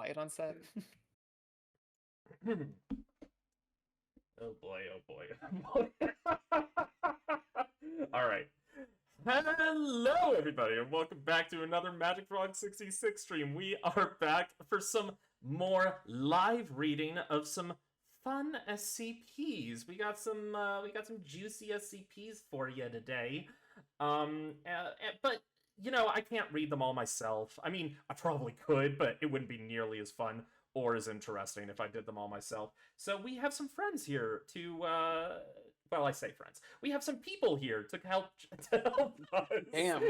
quiet on set. Oh boy, oh boy. All right. Hello, everybody, and welcome back to another Magic Frog 66 stream. We are back for some more live reading of some fun SCPs. We got some juicy SCPs for you today. But you know, I can't read them all myself. I mean, I probably could, but it wouldn't be nearly as fun or as interesting if I did them all myself. So we have some friends here to, well, I say friends. We have some people here to help us. Damn.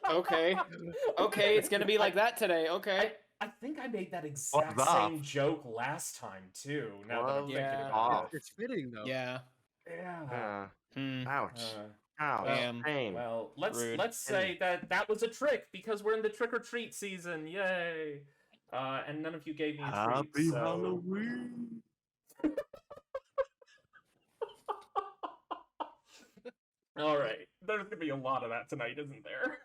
Okay. Okay, it's gonna be like that today. Okay. I think I made that exact same joke last time, too, now that I'm thinking about it. It's fitting, though. Yeah. Yeah. Ouch. Ouch. Damn. Pain. Well, let's Rude. say that was a trick, because we're in the trick-or-treat season. Yay! And none of you gave me a treat, Happy so... Halloween. All right, there's gonna be a lot of that tonight, isn't there?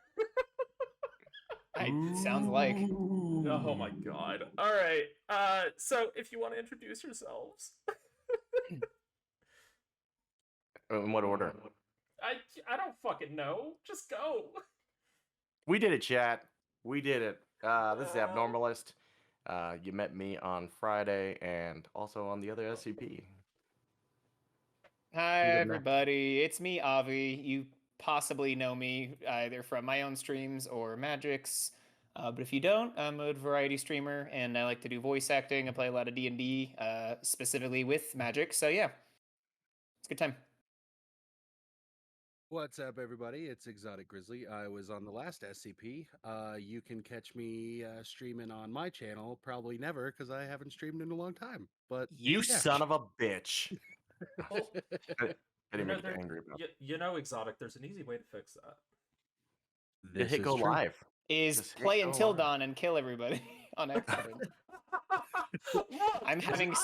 Sounds like. Oh my god. All right. So if you want to introduce yourselves, In what order? I don't fucking know. Just go. We did it, chat. We did it. This is Abnormalist. You met me on Friday and also on the other SCP. Hi everybody, it's me, Avi. You possibly know me either from my own streams or Magic's. But if you don't, I'm a variety streamer and I like to do voice acting. I play a lot of D&D, specifically with Magic. So yeah, it's a good time. What's up, everybody? It's Exotic Grizzly. I was on the last SCP. You can catch me streaming on my channel. Probably never, because I haven't streamed in a long time. But You son of a bitch. Well, I didn't make you angry about you know, Exotic, there's an easy way to fix that. it. Hit go live. Is Just hit play go until live. dawn and kill everybody on accident. I'm having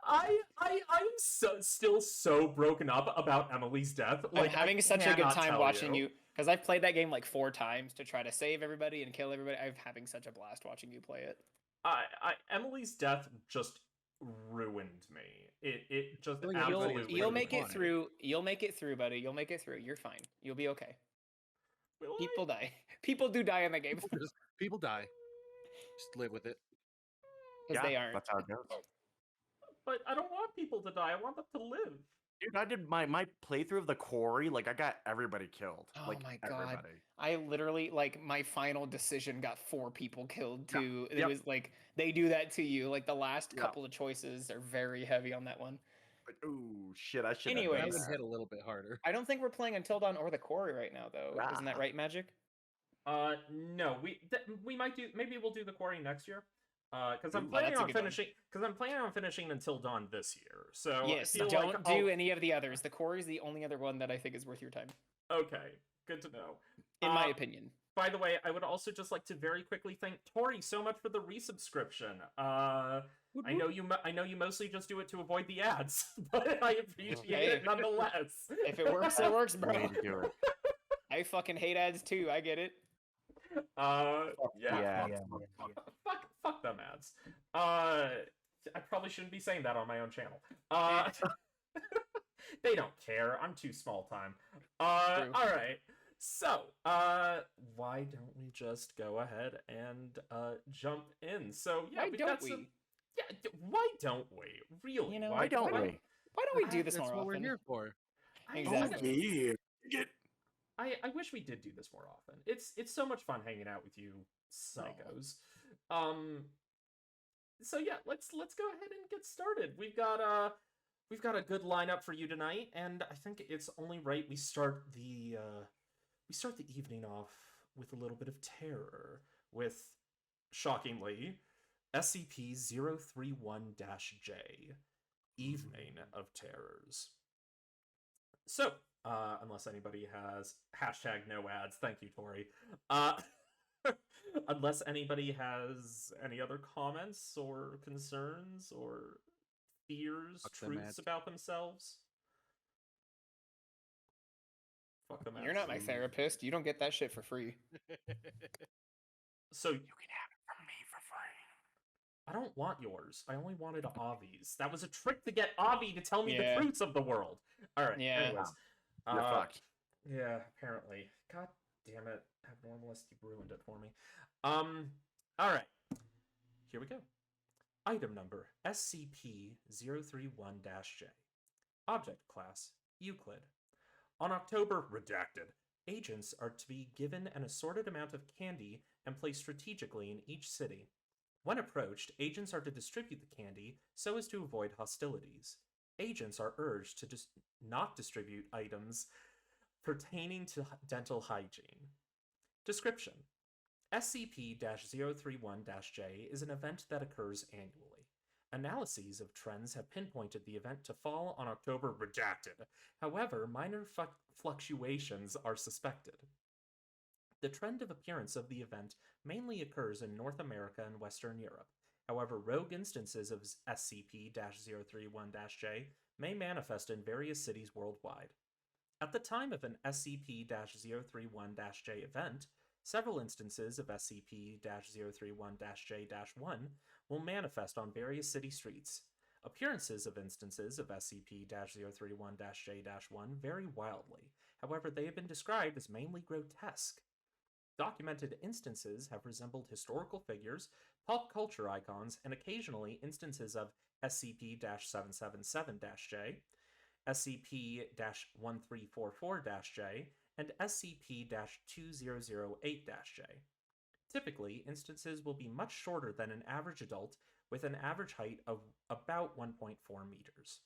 I'm still so broken up about Emily's death. I'm Like, having I such a good cannot time tell watching you because I've played that game like 4 times to try to save everybody and kill everybody. I'm having such a blast watching you play it. Emily's death just ruined me. It just absolutely You'll make it fine. through. You'll make it through, buddy. You'll make it through. You're fine. You'll be okay. Will I? People die. People do die in the game People die. Just live with it. because they aren't. That's how it goes. But I don't want people to die. I want them to live. Dude, I did my playthrough of the quarry. Like, I got everybody killed. Oh like, my god! everybody. I literally my final decision got 4 people killed too. It Yep. was like they do that to you. Like the last Yep. couple of choices are very heavy on that one. Like, ooh, shit, I should Anyways. I have would done hit a little bit harder. I don't think we're playing Until Dawn or the Quarry right now, though. Isn't that right, Magic? No, we might do. Maybe we'll do the quarry next year. Because I'm Ooh, planning that's a on good one. finishing. Because I'm planning on finishing Until Dawn this year. So Yes, I feel don't like do any of the others. The Quarry is the only other one that I think is worth your time, Okay, good to know. in my opinion. By the way, I would also just like to very quickly thank Tori so much for the resubscription. I know you mostly just do it to avoid the ads, but I appreciate it nonetheless. If it works, it works, bro. Way to do it. I fucking hate ads too. I get it. Yeah. Yeah. Fuck them ads. I probably shouldn't be saying that on my own channel. They don't care. I'm too small time. True. All right. So, why don't we just go ahead and jump in? So, yeah, Why we've don't got we? some. Yeah, why don't we? Really? You know, Why don't we? Why don't we do this That's more what we're often? here for. Exactly. Yeah. I wish we did do this more often. It's so much fun hanging out with you psychos. So yeah, let's go ahead and get started. We've got a good lineup for you tonight, and I think it's only right we start the evening off with a little bit of terror with, shockingly, SCP-031-J, Evening of Terrors. So, unless anybody has #no ads, thank you, Tori. Unless anybody has any other comments or concerns or fears, Fuck them truths ads. about themselves. Fuck them You're ads. not my therapist. You don't get that shit for free. So You can have it from me for free. I don't want yours. I only wanted Avi's. That was a trick to get Avi to tell me the Yeah. truths of the world. All right. Yeah. Anyways, You're fucked. Yeah, apparently. God damn it, Abnormalist, you ruined it for me. All right. Here we go. Item number SCP-031-J. Object class Euclid. On October redacted, agents are to be given an assorted amount of candy and placed strategically in each city. When approached, agents are to distribute the candy so as to avoid hostilities. Agents are urged to not distribute items pertaining to dental hygiene. Description: SCP-031-J is an event that occurs annually. Analyses of trends have pinpointed the event to fall on October redacted. However, minor fluctuations are suspected. The trend of appearance of the event mainly occurs in North America and Western Europe. However, rogue instances of SCP-031-J may manifest in various cities worldwide. At the time of an SCP-031-J event, several instances of SCP-031-J-1 will manifest on various city streets. Appearances of instances of SCP-031-J-1 vary wildly. However, they have been described as mainly grotesque. Documented instances have resembled historical figures, pop culture icons, and occasionally instances of SCP-777-J, SCP-1344-J, and SCP-2008-J. Typically, instances will be much shorter than an average adult, with an average height of about 1.4 meters.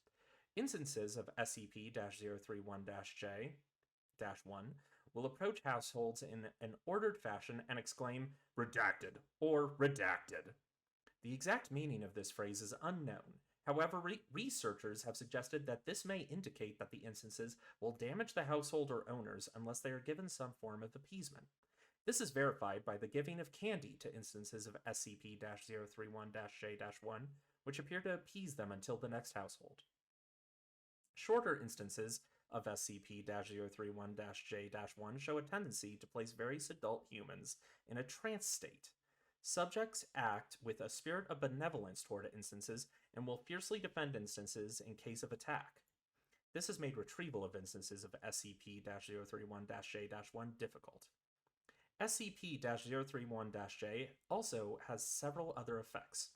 Instances of SCP-031-J-1 will approach households in an ordered fashion and exclaim, "Redacted," or "Redacted." The exact meaning of this phrase is unknown. However, researchers have suggested that this may indicate that the instances will damage the household or owners unless they are given some form of appeasement. This is verified by the giving of candy to instances of SCP-031-J-1, which appear to appease them until the next household. Shorter instances of SCP-031-J-1 show a tendency to place various adult humans in a trance state. Subjects act with a spirit of benevolence toward instances and will fiercely defend instances in case of attack. This has made retrieval of instances of SCP-031-J-1 difficult. SCP-031-J also has several other effects.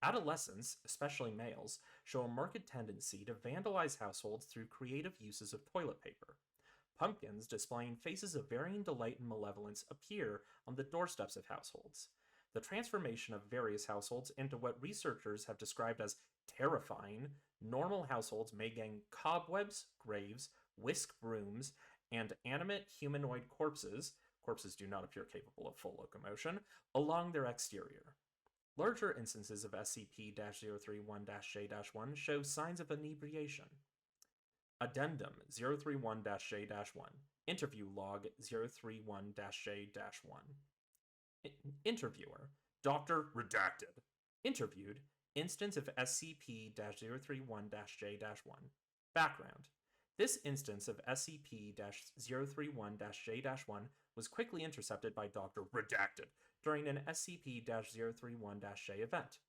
Adolescents, especially males, show a marked tendency to vandalize households through creative uses of toilet paper. Pumpkins displaying faces of varying delight and malevolence appear on the doorsteps of households. The transformation of various households into what researchers have described as terrifying, normal households may gang cobwebs, graves, whisk brooms, and animate humanoid corpses do not appear capable of full locomotion, along their exterior. Larger instances of SCP-031-J-1 show signs of inebriation. Addendum 031-J-1. Interview log 031-J-1. Interviewer Dr. Redacted. Interviewed instance of SCP-031-J-1. Background: this instance of SCP-031-J-1 was quickly intercepted by Dr. Redacted during an SCP-031-J event.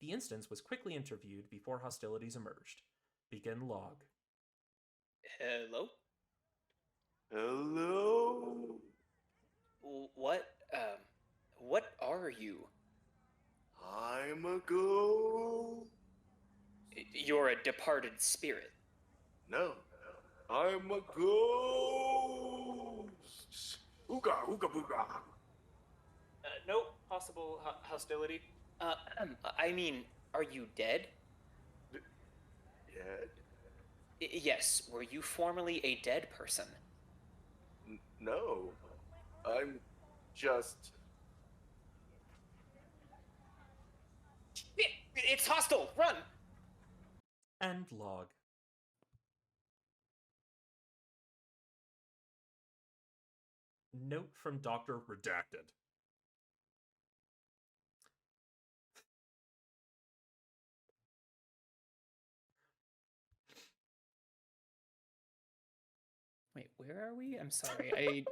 The instance was quickly interviewed before hostilities emerged. Begin log. Hello? Hello? What are you? I'm a ghost. You're a departed spirit. No, I'm a ghost. Ooga, ooga, booga. No possible hostility. I mean, are you dead? Dead? Yes, were you formerly a dead person? No, I'm just... It's hostile! Run! End log. Note from Dr. Redacted. Wait, where are we? I'm sorry.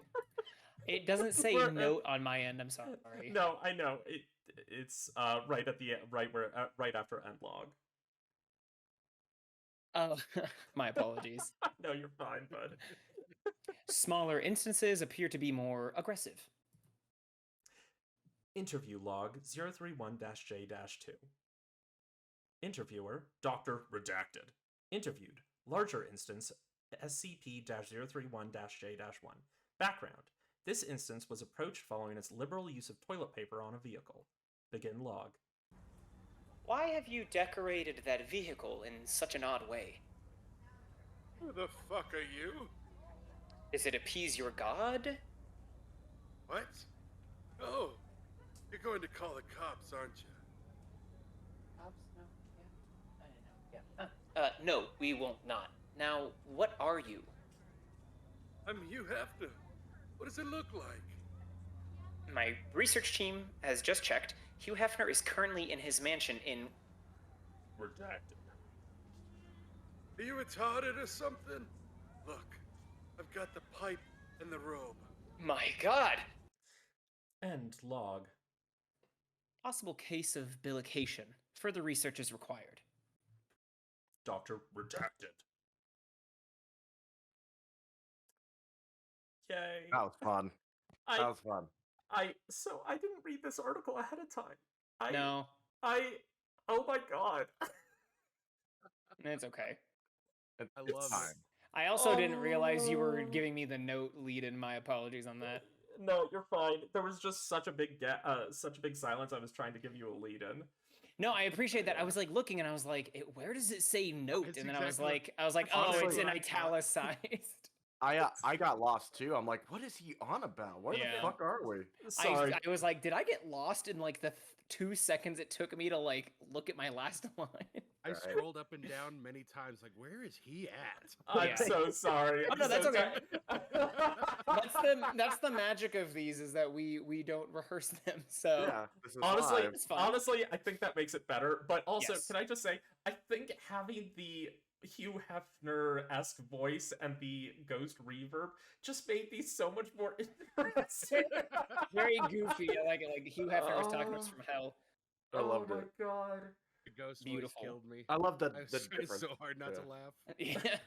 It doesn't say We're- note on my end. I'm sorry. No, I know. It's right at the right after end log. Oh, my apologies. No, you're fine, bud. Smaller instances appear to be more aggressive. Interview log 031-J-2. Interviewer, Dr. Redacted. Interviewed, larger instance, SCP-031-J-1. Background, this instance was approached following its liberal use of toilet paper on a vehicle. Begin log. Why have you decorated that vehicle in such an odd way? Who the fuck are you? Does it appease your god? What? Oh, you're going to call the cops, aren't you? No, we won't not. Now, what are you? I'm Hugh Hefner. What does it look like? My research team has just checked. Hugh Hefner is currently in his mansion in... Redacted. Are you retarded or something? Look, I've got the pipe and the robe. My god! End log. Possible case of bilication. Further research is required. Dr. Redacted. Yay. That was fun. That was fun. So I didn't read this article ahead of time. No, Oh my god. it's okay. I It's love fine. I also didn't realize you were Oh. giving me the note lead in. My apologies on that. No, you're fine. There was just such a big silence. I was trying to give you a lead in. No, I appreciate that. I was like looking and I was like, where does it say note? It's And then exactly I was like, oh, it's honestly in what I thought. italicized. I got lost too. I'm like, what is he on about? Where Yeah. the fuck are we? Sorry. I was like, did I get lost in like the 2 seconds it took me to like look at my last line? I Alright. scrolled up and down many times, like, where is he at? I'm Yeah. so sorry. Oh, I'm no, that's so okay. sorry. That's the magic of these is that we don't rehearse them. So Yeah, this is Honestly, live. It's fine. honestly, I think that makes it better. But also, Yes. can I just say, I think having the Hugh Hefner-esque voice and the ghost reverb just made these so much more interesting. very goofy. I like it. Like Hugh Hefner was talking to us from hell. I loved oh it. my god. The ghost Beautiful. voice killed me. I love the I was the trying difference. so hard not yeah. to laugh. Yeah.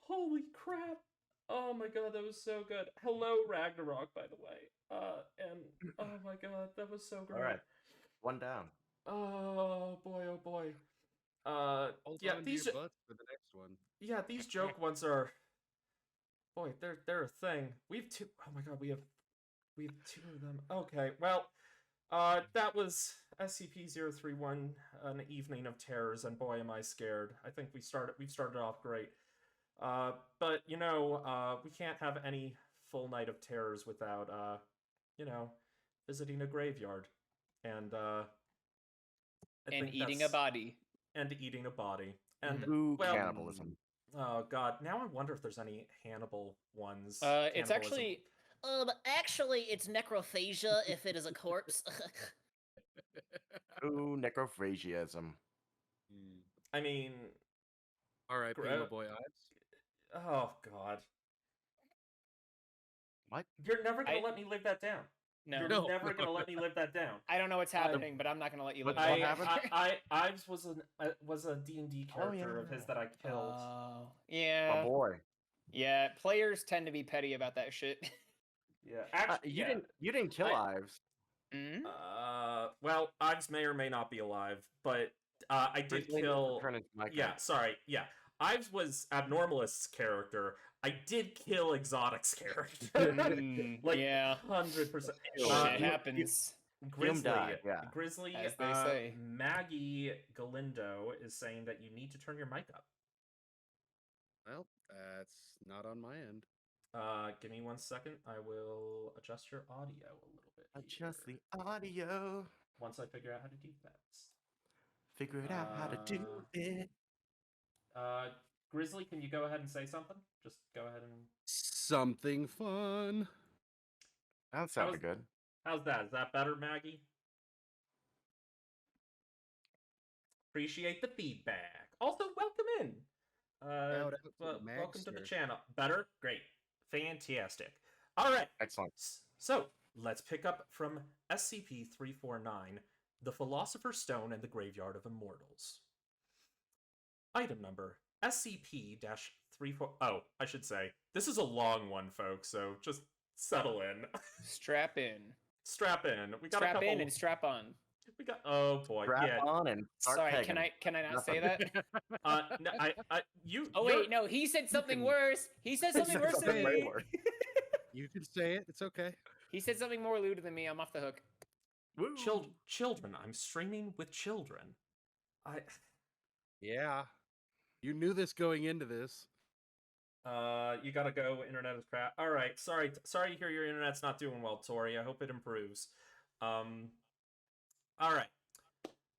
Holy crap. Oh my god, that was so good. Hello, Ragnarok, by the way. And oh my god, that was so great. All right, one down. Oh boy, oh boy. Hold Yeah, on to these your butts for the next one. yeah, these joke ones are boy, they're a thing. We've two oh my god, we have 2 of them. Okay, well, that was SCP-031, an evening of terrors, and boy am I scared. I think we've started off great. But you know, we can't have any full night of terrors without you know, visiting a graveyard. And I And think eating a body. and eating a body. And Ooh, well, cannibalism. oh god, now I wonder if there's any Hannibal ones. It's Cannibalism. actually it's necrophagia if it is a corpse. Ooh, necrophagiaism. I mean, All right, Gra- Primo Boy Ives. oh god. What? You're never gonna I- let me live that down. No, You're No. never gonna let me live that down. I don't know what's happening, but I'm not gonna let you live. What it happened? down. Ives was a D&D Oh, character of his that I killed. Oh, My yeah, boy. yeah. Players tend to be petty about that shit. Yeah, actually, You didn't kill Ives. Mm? well, Ives may or may not be alive, but I did Grizzly kill. Turn into my Yeah, sorry. Yeah, Ives was Abnormalist's character. I did kill Exotic's character. Like, Yeah, 100%. shit happens. Grizzly, died, yeah. Grizzly, As they say. Maggie Galindo is saying that you need to turn your mic up. Well, that's not on my end. Give me 1 second. I will adjust your audio a little bit. Adjust here, the audio. once I figure out how to do that. Figure it out how to do it. Grizzly, can you go ahead and say something? Just go ahead and. Something fun. That sounded was- good. How's that? Is that better, Maggie? Appreciate the feedback. Also, welcome in. Shout out to Welcome to the Magster. channel. Better? Great. Fantastic. All right. Excellent. So, Let's pick up from SCP-349, The Philosopher's Stone and the Graveyard of Immortals. Item number SCP-34... Oh, I should say, this is a long one, folks, so just settle in. Strap in. Strap in. We got Strap a couple... in and strap on. We got... Oh, boy. Strap yeah. on and start Sorry, pegging. can I not say that? No, you... Oh you're- wait, no, he said something can- worse. He said something worse than Something way me. worse. You can say it. It's okay. He said something more lewd than me. I'm off the hook. Woo. Children. I'm streaming with children. Yeah. You knew this going into this. You gotta go. Internet is crap. All right. Sorry to hear your internet's not doing well, Tori. I hope it improves. All right.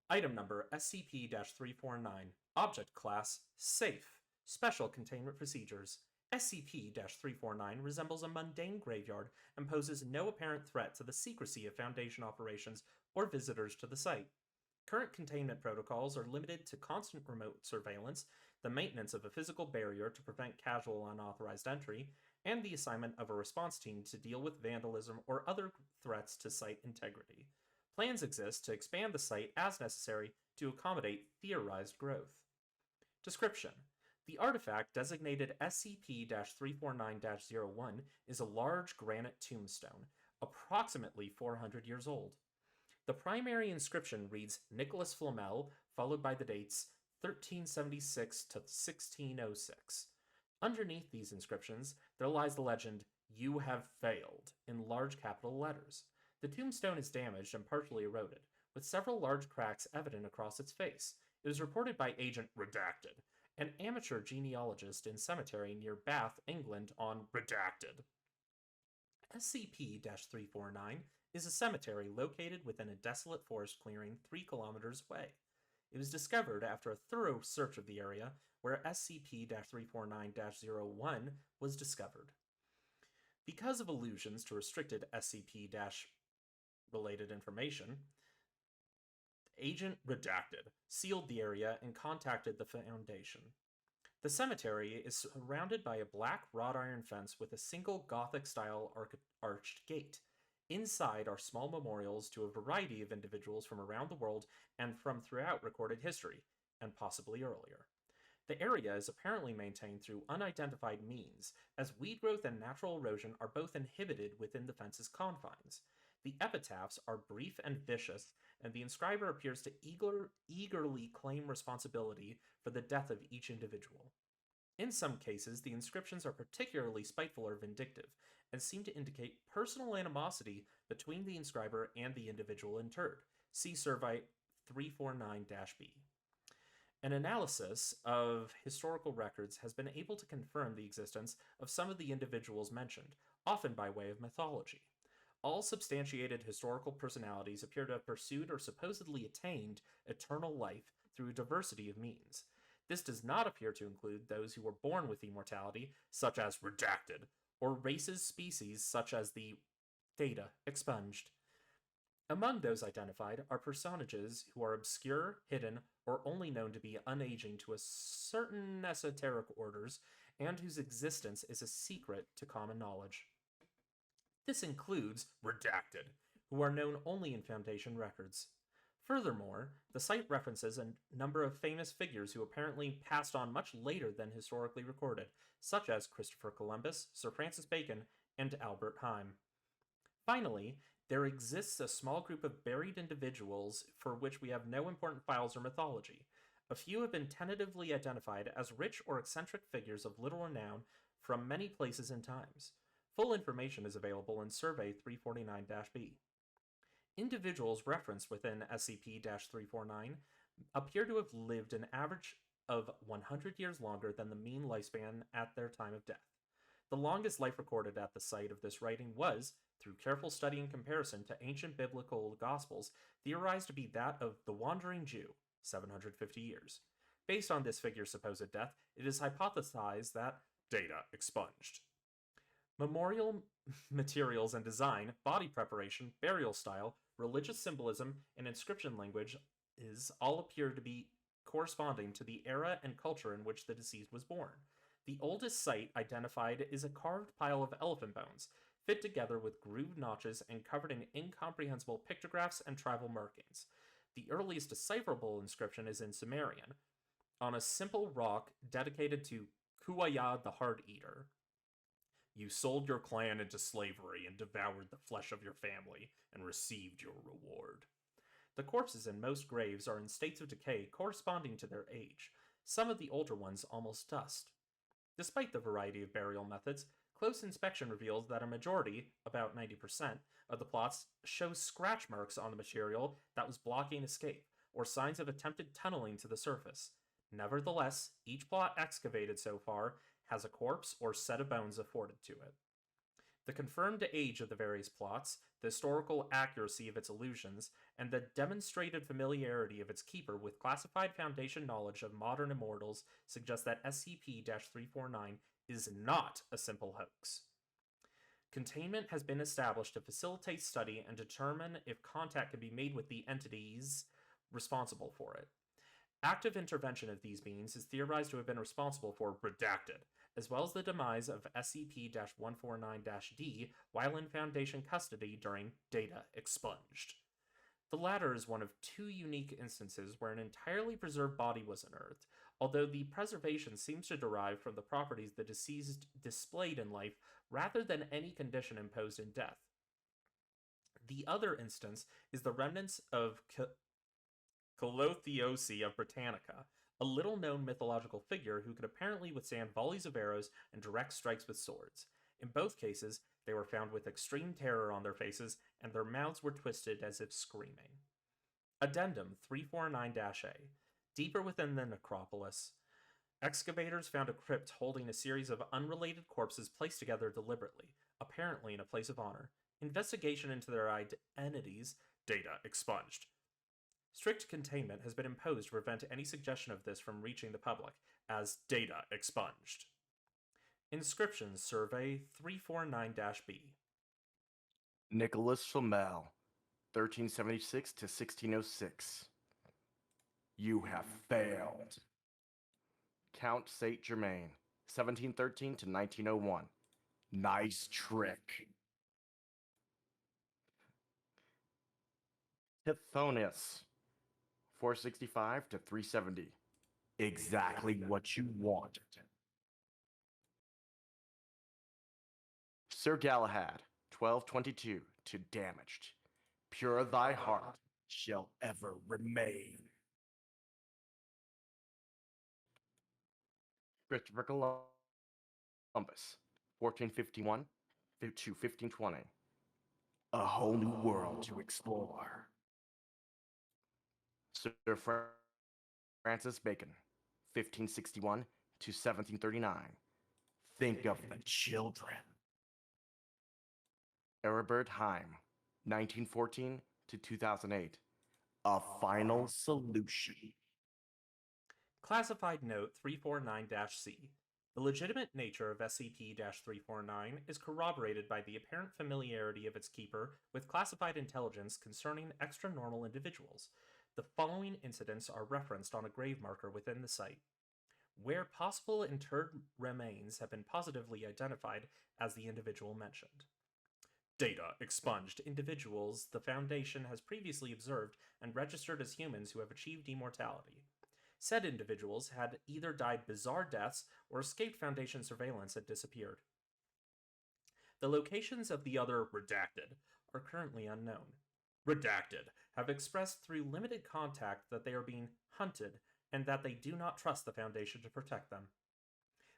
Item number SCP-349. Object class safe. Special containment procedures. SCP-349 resembles a mundane graveyard and poses no apparent threat to the secrecy of Foundation operations or visitors to the site. Current containment protocols are limited to constant remote surveillance, the maintenance of a physical barrier to prevent casual unauthorized entry, and the assignment of a response team to deal with vandalism or other threats to site integrity. Plans exist to expand the site as necessary to accommodate theorized growth. Description: the artifact designated SCP-349-01 is a large granite tombstone, approximately 400 years old. The primary inscription reads Nicholas Flamel, followed by the dates 1376 to 1606. Underneath these inscriptions, there lies the legend, "You have failed," in large capital letters. The tombstone is damaged and partially eroded, with several large cracks evident across its face. It was reported by Agent Redacted, an amateur genealogist in cemetery near Bath, England, on Redacted. SCP-349 is a cemetery located within a desolate forest clearing 3 kilometers away. It was discovered after a thorough search of the area where SCP-349-01 was discovered. Because of allusions to restricted SCP-related information, Agent Redacted sealed the area and contacted the Foundation. The cemetery is surrounded by a black wrought iron fence with a single Gothic-style arched gate. Inside are small memorials to a variety of individuals from around the world and from throughout recorded history, and possibly earlier. The area is apparently maintained through unidentified means, as weed growth and natural erosion are both inhibited within the fence's confines. The epitaphs are brief and vicious, and the inscriber appears to eagerly claim responsibility for the death of each individual. In some cases, the inscriptions are particularly spiteful or vindictive, and seem to indicate personal animosity between the inscriber and the individual interred. See Survey 349-B. An analysis of historical records has been able to confirm the existence of some of the individuals mentioned, often by way of mythology. All substantiated historical personalities appear to have pursued or supposedly attained eternal life through a diversity of means. This does not appear to include those who were born with immortality, such as Redacted, or races species such as the Data expunged. Among those identified are personages who are obscure, hidden, or only known to be unaging to a certain esoteric orders, and whose existence is a secret to common knowledge. This includes Redacted, who are known only in Foundation records. Furthermore, the site references a number of famous figures who apparently passed on much later than historically recorded, such as Christopher Columbus, Sir Francis Bacon, and Albert Heim. Finally, there exists a small group of buried individuals for which we have no important files or mythology. A few have been tentatively identified as rich or eccentric figures of little renown from many places and times. Full information is available in Survey 349-B. Individuals referenced within SCP-349 appear to have lived an average of 100 years longer than the mean lifespan at their time of death. The longest life recorded at the site of this writing was, through careful study and comparison to ancient biblical gospels, theorized to be that of the Wandering Jew, 750 years. Based on this figure's supposed death, it is hypothesized that Data expunged. Memorial materials and design, body preparation, burial style, religious symbolism, and inscription language all appear to be corresponding to the era and culture in which the deceased was born. The oldest site identified is a carved pile of elephant bones, fit together with grooved notches and covered in incomprehensible pictographs and tribal markings. The earliest decipherable inscription is in Sumerian, on a simple rock dedicated to Kuaya the Heart Eater. You sold your clan into slavery and devoured the flesh of your family and received your reward. The corpses in most graves are in states of decay corresponding to their age, some of the older ones almost dust. Despite the variety of burial methods, close inspection reveals that a majority, about 90%, of the plots show scratch marks on the material that was blocking escape, or signs of attempted tunneling to the surface. Nevertheless, each plot excavated so far has a corpse or set of bones afforded to it. The confirmed age of the various plots, the historical accuracy of its allusions, and the demonstrated familiarity of its keeper with classified Foundation knowledge of modern immortals suggest that SCP-349 is not a simple hoax. Containment has been established to facilitate study and determine if contact can be made with the entities responsible for it. Active intervention of these beings is theorized to have been responsible for Redacted, as well as the demise of SCP-149-D while in Foundation custody during Data Expunged. The latter is one of two unique instances where an entirely preserved body was unearthed, although the preservation seems to derive from the properties the deceased displayed in life rather than any condition imposed in death. The other instance is the remnants of Colotheosi of Britannica, a little-known mythological figure who could apparently withstand volleys of arrows and direct strikes with swords. In both cases, they were found with extreme terror on their faces, and their mouths were twisted as if screaming. Addendum 349-A. Deeper within the necropolis, excavators found a crypt holding a series of unrelated corpses placed together deliberately, apparently in a place of honor. Investigation into their identities, data expunged. Strict containment has been imposed to prevent any suggestion of this from reaching the public, as data expunged. Inscriptions Survey 349-B. Nicholas Flamel, 1376 to 1606. You have failed. Count Saint Germain, 1713 to 1901. Nice trick. Tithonius, 465 to 370. Exactly what you wanted. Sir Galahad, 1222 to damaged. Pure thy heart shall ever remain. Christopher Columbus, 1451 to 1520. A whole new world to explore. Sir Francis Bacon, 1561 to 1739. Think of the children. Aribert Heim, 1914 to 2008. A final solution. Classified Note 349-C. The legitimate nature of SCP-349 is corroborated by the apparent familiarity of its keeper with classified intelligence concerning extranormal individuals. The following incidents are referenced on a grave marker within the site. Where possible interred remains have been positively identified as the individual mentioned. Data expunged individuals the Foundation has previously observed and registered as humans who have achieved immortality. Said individuals had either died bizarre deaths or escaped Foundation surveillance and disappeared. The locations of the other Redacted are currently unknown. Redacted have expressed through limited contact that they are being hunted and that they do not trust the Foundation to protect them.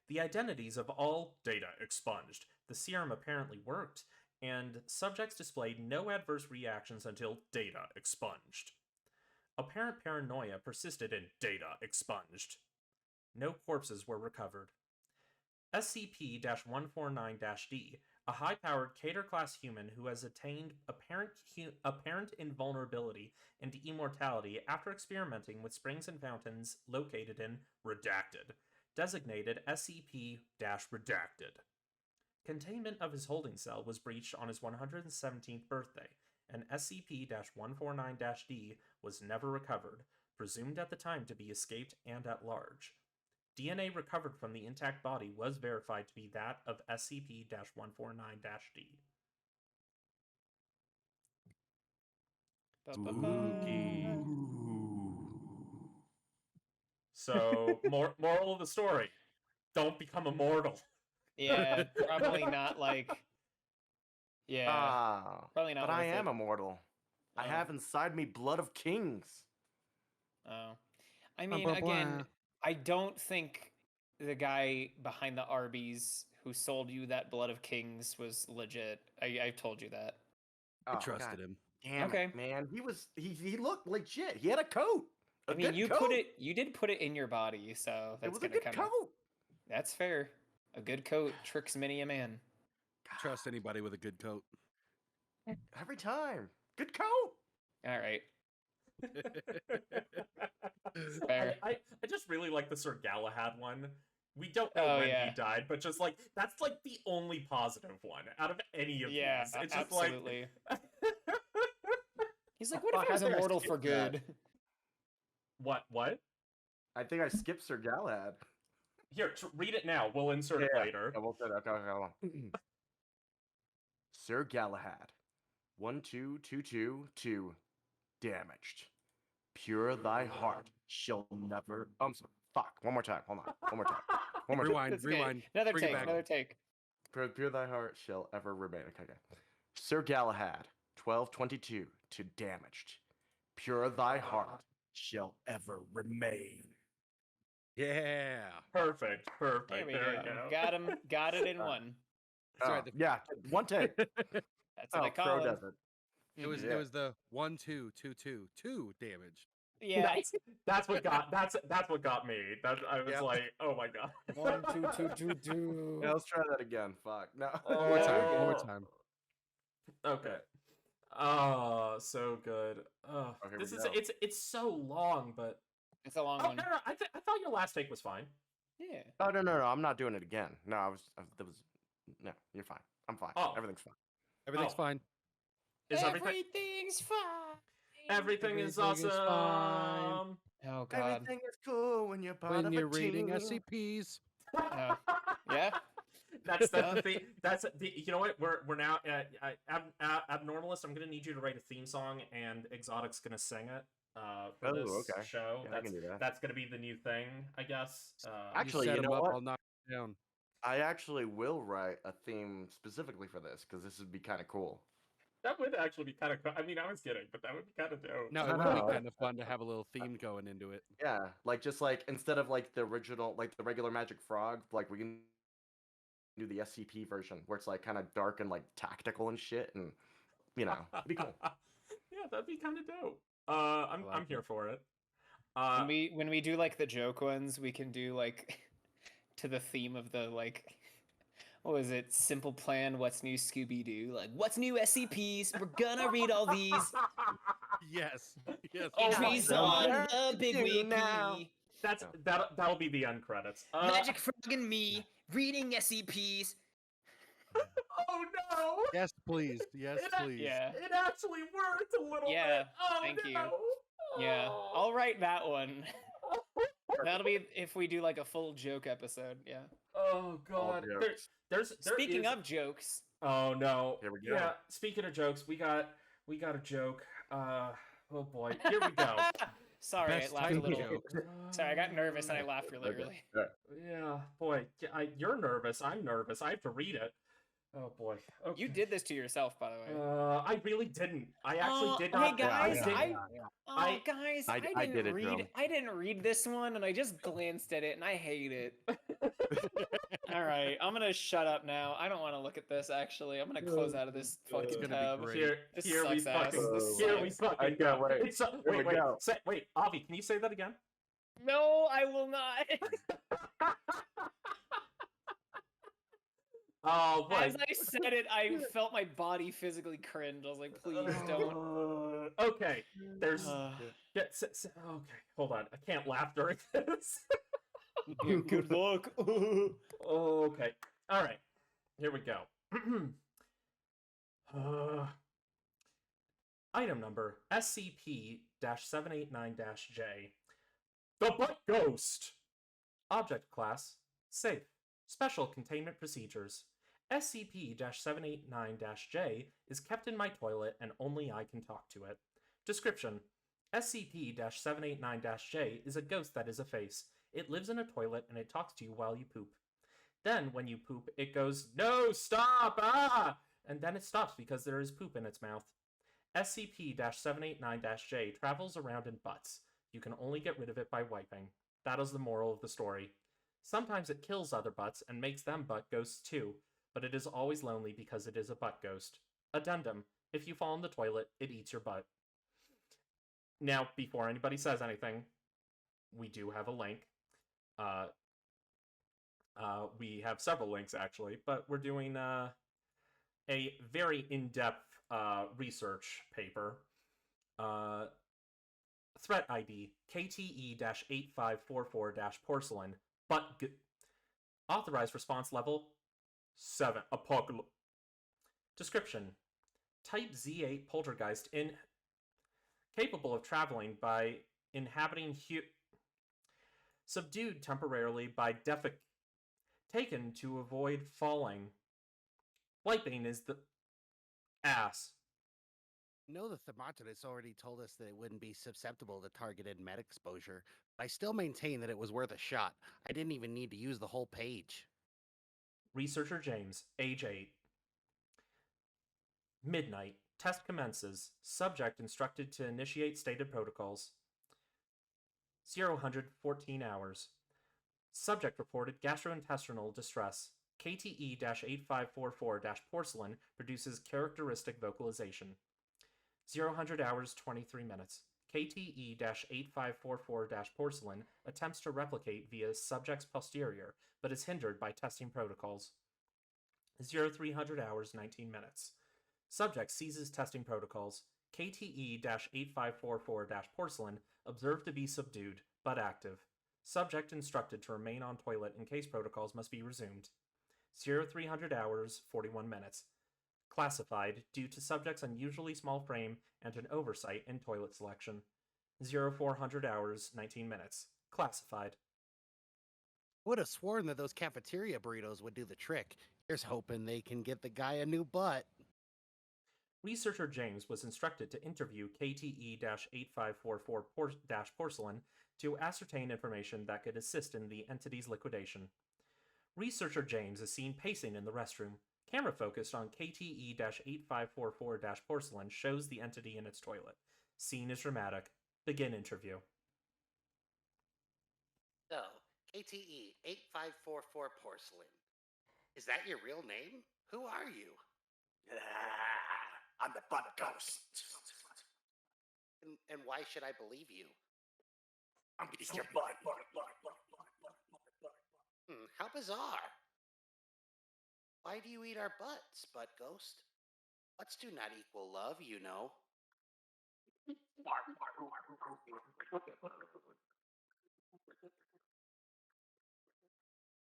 The identities of all data expunged. The serum apparently worked, and subjects displayed no adverse reactions until data expunged. Apparent paranoia persisted in data expunged. No corpses were recovered. SCP-149-D, a high-powered Cater-class human who has attained apparent invulnerability and immortality after experimenting with springs and fountains located in Redacted, designated SCP-Redacted. Containment of his holding cell was breached on his 117th birthday, and SCP-149-D was never recovered, presumed at the time to be escaped and at large. DNA recovered from the intact body was verified to be that of SCP-149-D. Spooky. So, moral of the story: don't become immortal. Yeah, probably not like. Yeah, Ah, probably not but I worth am it. immortal. I Oh. have inside me blood of kings. Oh, I mean, blah, blah. again, I don't think the guy behind the Arby's who sold you that blood of kings was legit. I've told you that. I Oh, trusted God him. damn Okay. it, man. He looked legit. He had a coat. A I mean, good you coat. did put it in your body, so It that's was a gonna good kind of. coat. That's fair. A good coat tricks many a man. Trust anybody with a good coat. Every time. Good coat. All right. Fair. I just really like the Sir Galahad one. We don't know Oh, when yeah. he died, but just like that's like the only positive one out of any of Yeah, these. It's just absolutely. like He's like, what if Fuck, I I was think I immortal for skipped that. good? what? I think I skipped Sir Galahad. Here, read it now. We'll insert it later. Yeah, we'll say that. Okay, hold on. Sir Galahad, 12222, damaged. Pure thy heart shall never. I'm sorry. Fuck. One more time. Hold on. One more time. One more time. Rewind, That's okay. rewind. Another Bring it take. back. Another take. Pure thy heart shall ever remain. Okay. Sir Galahad, 1222 to damaged. Pure thy heart shall ever remain. Yeah. Perfect. There we There go. we go. Got him. Got it in one. That's right, Oh, yeah, one take. That's what Oh, I call Crow him. does it. It was Yeah. it was the 1 2 2 2 2 damage. Yeah. That's what got what got me. I was Yep. like, oh my god. 1, 2, 2, 2, 2. Yeah, let's try that again. Fuck. No. One more time. One more Oh. time. Okay. Oh, so good. Oh, Oh, here this we is go. it's so long, but It's a long oh one. no, I thought your last take was fine. Yeah. Oh no. I'm not doing it again. No, that was. No, you're fine. I'm fine. Oh. Everything's fine. Everything's Oh. fine. Is everything Everything's fine. everything is Everything is awesome? fine. Oh God. Everything is cool when you're part When of you're a reading team. SCPs. No. Yeah. That's the thing. That's the. You know what? We're now Abnormalist. I'm gonna need you to write a theme song, and Exotic's gonna sing it. For Oh, this okay. show. Yeah, I can do that. That's gonna be the new thing, I guess. Actually, you set you know 'em up, what? I'll knock it down. I actually will write a theme specifically for this because this would be kind of cool. that would actually be kind of. I mean, I was kidding, but that would be kind of dope. No, I it would be know. kind of fun to have a little theme going into it. Yeah, like just like instead of like the original, like the regular Magic Frog, like we can do the SCP version where it's like kind of dark and like tactical and shit, and you know, it'd be cool. Yeah, that'd be kind of dope. I'm like here it. for it. When we do like the joke ones, we can do like to the theme of the like. What was it? Simple plan. What's new, Scooby Doo? Like, what's new, SCPs? We're gonna read all these Yes. Yes. Oh, entries my on God. the big You now. wiki. That'll be the end credits. Magic Frog and me reading SCPs. Oh no! Yes, please. Yes, It- please. Yeah. It actually worked a little Yeah, bit. Oh thank you. no! Yeah. Oh. I'll write that one. That'll be if we do like a full joke episode. Yeah. Oh god. jokes. There Speaking is- of jokes, Oh no. Here we go. Yeah. Speaking of jokes, we got a joke. Oh boy. Here we go. sorry, Best I laughed a type of little. joke. Sorry, I got nervous and I laughed really Okay. early. Yeah. Yeah, boy. You're nervous. I'm nervous. I have to read it. Oh boy. Okay. You did this to yourself, by the way. I really didn't. I actually did Hey not. guys, didn't- oh guys, I didn't did it, read. Joe. I didn't read this one, and I just glanced at it, and I hate it. All right, I'm gonna shut up now. I don't want to look at this. Actually, I'm gonna close out of this fucking gonna be tab. great. Here This we sucks ass. fucking This here we sucks. fucking I can't wait. It's, Here we wait, go. wait, Avi, can you say that again? No, I will not. Oh, boy. As I said it, I felt my body physically cringe. I was like, please don't. Okay, there's. Uh, Okay, hold on. I can't laugh during this. good luck. Okay. All right. Here we go. Item number SCP-789-J. The Butt Ghost. Object class: safe. Special containment procedures. SCP-789-J is kept in my toilet and only I can talk to it. Description: SCP-789-J is a ghost that is a face. It lives in a toilet and it talks to you while you poop. Then, when you poop, it goes, "No, stop! Ah!" And then it stops because there is poop in its mouth. SCP-789-J travels around in butts. You can only get rid of it by wiping. That is the moral of the story. Sometimes it kills other butts and makes them butt ghosts too, but it is always lonely because it is a butt ghost. Addendum: if you fall in the toilet, it eats your butt. Now, before anybody says anything, we do have a link. We have several links, actually, but we're doing a very in-depth research paper. Threat ID KTE-8544-porcelain, authorized response level 7. Apocalypse. Description: Type Z8 poltergeist capable of traveling by inhabiting subdued temporarily by taken to avoid falling. Wiping is the ass. No, the thermometerist already told us that it wouldn't be susceptible to targeted med exposure, but I still maintain that it was worth a shot. I didn't even need to use the whole page. Researcher James, age 8. Midnight. Test commences. Subject instructed to initiate stated protocols. 0:14 hours. Subject reported gastrointestinal distress. KTE-8544-porcelain produces characteristic vocalization. 0:00 hours 23 minutes. KTE-8544-porcelain attempts to replicate via subject's posterior, but is hindered by testing protocols. 0300 hours 19 minutes. Subject seizes testing protocols. KTE-8544-porcelain observed to be subdued, but active. Subject instructed to remain on toilet in case protocols must be resumed. 0300 hours 41 minutes. Classified due to subject's unusually small frame and an oversight in toilet selection. 0400 hours 19 minutes. Classified. Would have sworn that those cafeteria burritos would do the trick. Here's hoping they can get the guy a new butt. Researcher James was instructed to interview KTE-8544-porcelain to ascertain information that could assist in the entity's liquidation. Researcher James is seen pacing in the restroom. Camera focused on KTE-8544-porcelain shows the entity in its toilet. Scene is dramatic. Begin interview. So, KTE 8544 Porcelain. Is that your real name? Who are you? I'm the butt ghost. And why should I believe you? I'm gonna eat your butt. How bizarre. Why do you eat our butts, butt ghost? Butts do not equal love, you know.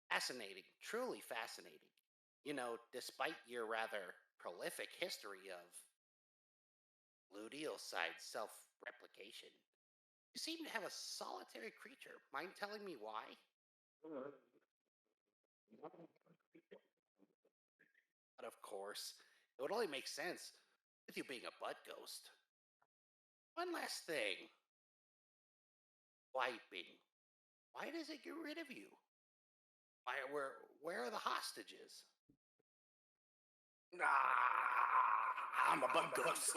Fascinating, truly fascinating. You know, despite your rather prolific history of luteal-side self-replication, you seem to have a solitary creature. Mind telling me why? But of course, it would only make sense with you being a butt ghost. One last thing. Wiping. Why does it get rid of you? Where are the hostages? I'm a butt ghost.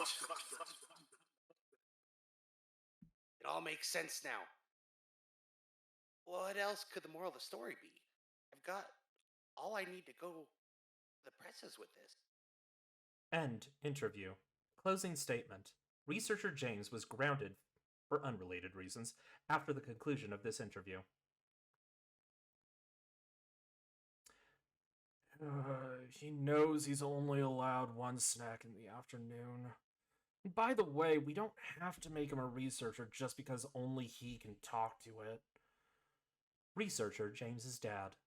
It all makes sense now. What else could the moral of the story be? I've got all I need to go to the presses with this. End interview. Closing statement. Researcher James was grounded, for unrelated reasons, after the conclusion of this interview. He knows he's only allowed one snack in the afternoon. And by the way, we don't have to make him a researcher just because only he can talk to it. Researcher James's dad.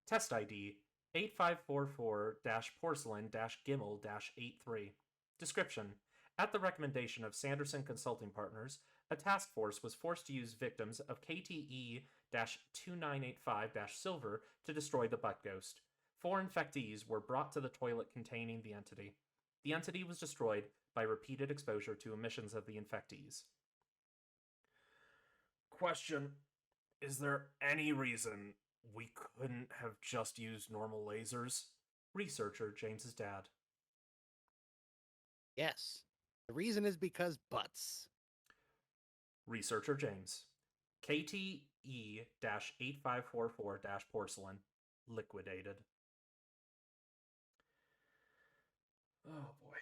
Test ID 8544-porcelain-gimel-83. Description: at the recommendation of Sanderson Consulting Partners, a task force was forced to use victims of KTE-2985-Silver to destroy the butt ghost. 4 infectees were brought to the toilet containing the entity. The entity was destroyed, by repeated exposure to emissions of the infectees. Question: is there any reason we couldn't have just used normal lasers? Researcher James's dad. Yes. The reason is because butts. Researcher James. KTE-8544-porcelain. Liquidated. Oh boy.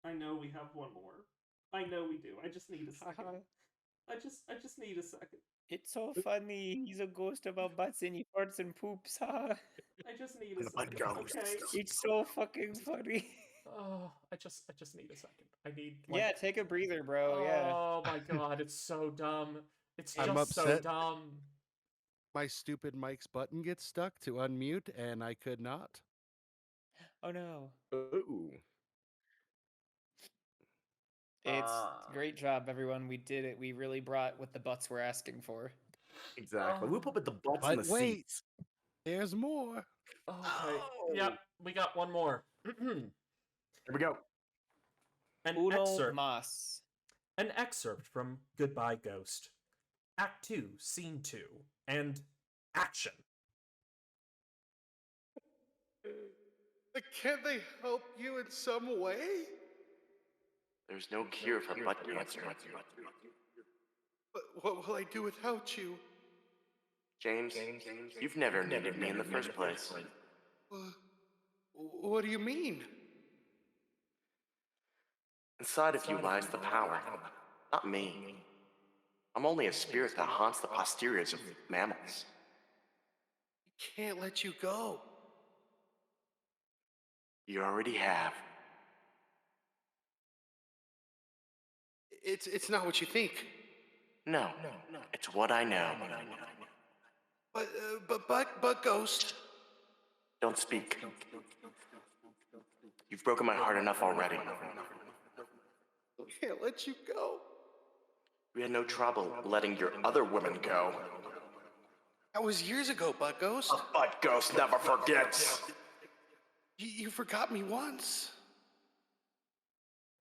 I know we have one more. I know we do. I just need a second. I just need a second. It's so funny. He's a ghost about butts and he farts and poops. I just need a The butt second. ghost. Okay. It's so fucking funny. Oh, I just need a second. I need Yeah, take a breather, bro. Yeah. Oh my god, it's so dumb. It's I'm just so upset. dumb. My stupid mic's button gets stuck to unmute, and I could not. Oh no. Ooh. It's great job, everyone. We did it. We really brought what the butts were asking for. Exactly. Oh. We put the butts in But the wait. seats. There's more. Okay. Oh. Yep, we got one more. Here we go. An Uno excerpt. mas. An excerpt from Goodbye Ghost. Act 2, Scene 2, and action. Can't they help you in some way? There's no cure for butt cancer. But what will I do without you? James, you've never needed me in the first place. What do you mean? Inside of you lies the power, not me. I'm only a spirit that haunts the posteriors of mammals. I can't let you go. You already have. It's not what you think. No, it's what I know. But Ghost. Don't speak. You've broken my heart enough already. I can't let you go. We had no trouble letting your other women go. That was years ago, Butt Ghost. A butt ghost never forgets. You forgot me once.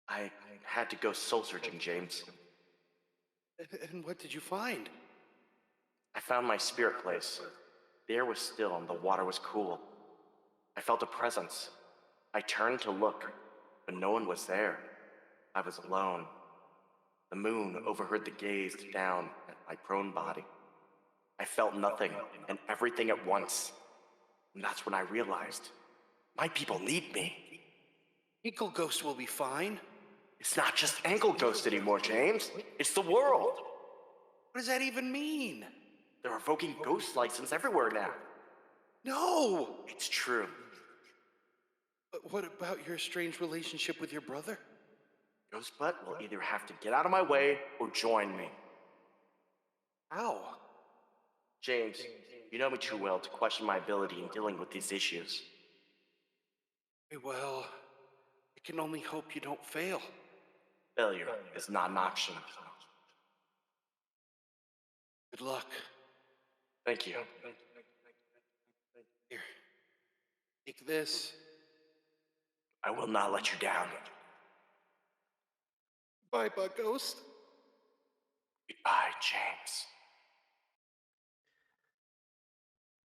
I had to go soul searching, James. And what did you find? I found my spirit place. The air was still and the water was cool. I felt a presence. I turned to look, but no one was there. I was alone. The moon overheard the gaze down at my prone body. I felt nothing and everything at once. And that's when I realized, my people need me. Ankle Ghost will be fine. It's not just Ankle Ghost anymore, James. It's the world. What does that even mean? They're revoking ghost license everywhere now. No! It's true. But what about your strange relationship with your brother? Ghostbutt will either have to get out of my way or join me. How? James, you know me too well to question my ability in dealing with these issues. Well, I can only hope you don't fail. Failure is not an option. Good luck. Thank you. Here. Take this. I will not let you down. Bye, Butt Ghost. Goodbye, James.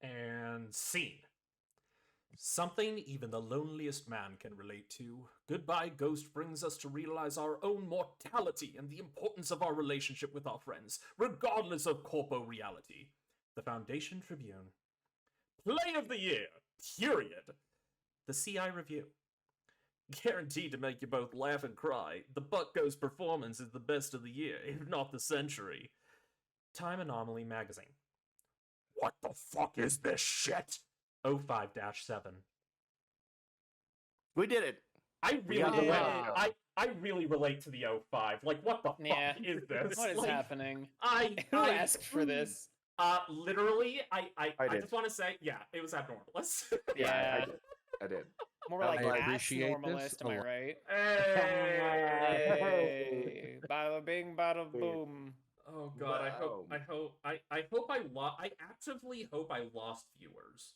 And scene. Something even the loneliest man can relate to. Goodbye Ghost brings us to realize our own mortality and the importance of our relationship with our friends, regardless of corpo reality. The Foundation Tribune. Play of the year, period. The CI review. Guaranteed to make you both laugh and cry, the Butt Ghost performance is the best of the year, if not the century. Time Anomaly magazine. What the fuck is this shit? 05-7. We did it. I really got the relate. win. I really relate to the 05. Like, what the Yeah. fuck is this? What is Like, happening? Who Who asked for this? Literally, I did. just want to say, yeah, it was abnormalist. Yeah. I did. More I like ass appreciate this normalist, am a I lot. right? Hey. Hey, bada bing, bada boom. Oh god, I actively hope I lost viewers.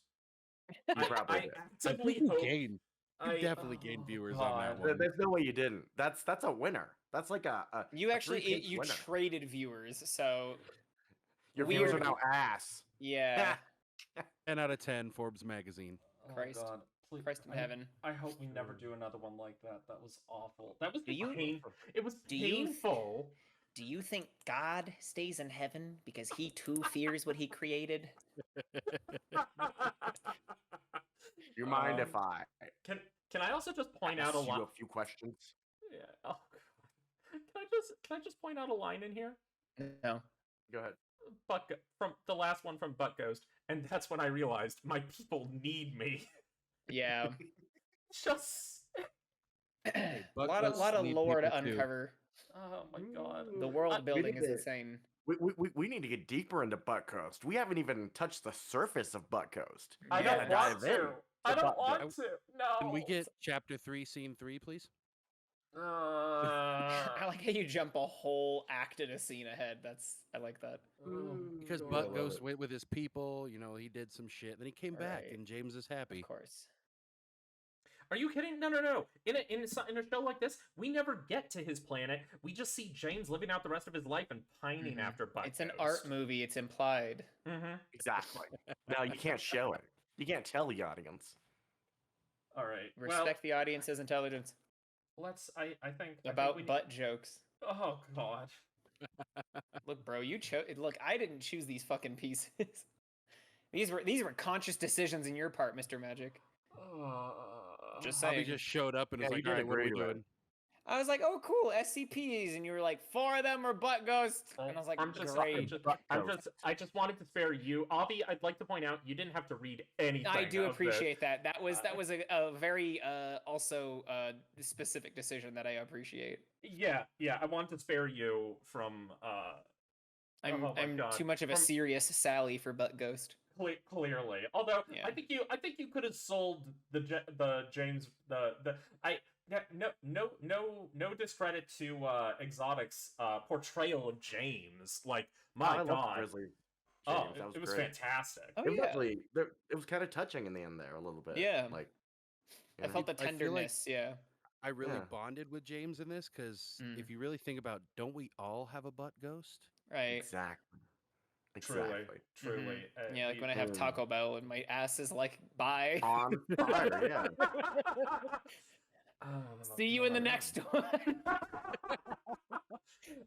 You probably I did. actively You hope gained. You definitely gained viewers on that God. one. There's no way you didn't. That's a winner. That's like a You a actually three-case you winner. traded viewers, so Your we viewers are- are now ass. yeah. 10 out of 10, Forbes magazine. Oh Christ. God! Please, Christ in heaven. I hope we never do another one like that. That was awful. That was Do you- painful. It was do you- painful. Do you think God stays in heaven because he too fears what he created? Do you mind Um, if I Can I also just point out ask a you line? a few questions? Yeah. Oh, God. Can I just point out a line in here? No. Go ahead. From the last one from Butt Ghost, and that's when I realized my people need me. Yeah. Just. a Butt lot ghosts of need lore to people too. uncover. Oh my God. The world We building need is to- insane. We need to get deeper into Butt Coast. We haven't even touched the surface of Butt Coast. I We don't gotta want dive in to. I to don't Butt want Ghost. to. No. Can we get chapter 3, scene 3, please? I like how you jump a whole act in a scene ahead. I like that. Because I Butt love Ghost it. went with his people, he did some shit, then he came back, Right. and James is happy. Of course. Are you kidding? No. In a show like this, we never get to his planet. We just see James living out the rest of his life and pining Mhm. after Butt It's an Ghost. art movie. It's implied. Mm-hmm. Exactly. No, you can't show it. You can't tell the audience. All right. Respect the audience's intelligence Well, I think about we butt jokes. Oh God. Look, bro, you chose. Look, I didn't choose these fucking pieces. These were conscious decisions in your part, Mr. Magic. Just Bobby saying. just showed up and Yeah, was you like, did all a right, what are we great doing? I was like, oh, cool, SCPs, and you were like, 4 of them are butt ghosts, and I was like, great. I just wanted to spare you, Avi. I'd like to point out you didn't have to read anything. I do of this. appreciate that. That was a very also specific decision that I appreciate. Yeah. I wanted to spare you from. I'm Oh my I'm God. too much of a From- serious Sally for butt ghost. Clearly, although Yeah. I think you could have sold the James no discredit to Exotic's portrayal of James. Like my I loved God, Grizzly oh, James. That it was great. fantastic. Oh, It was yeah. actually it was kind of touching in the end there a little bit. Yeah. Like I felt the I feel like- tenderness. Yeah. I really Yeah. bonded with James in this, because Mm. if you really think about, don't we all have a butt ghost? Right. exactly. Truly, Exactly. truly. Yeah, like when I have Mm. Taco Bell and my ass is like, bye. On fire, yeah. Oh, See you in the God. next one.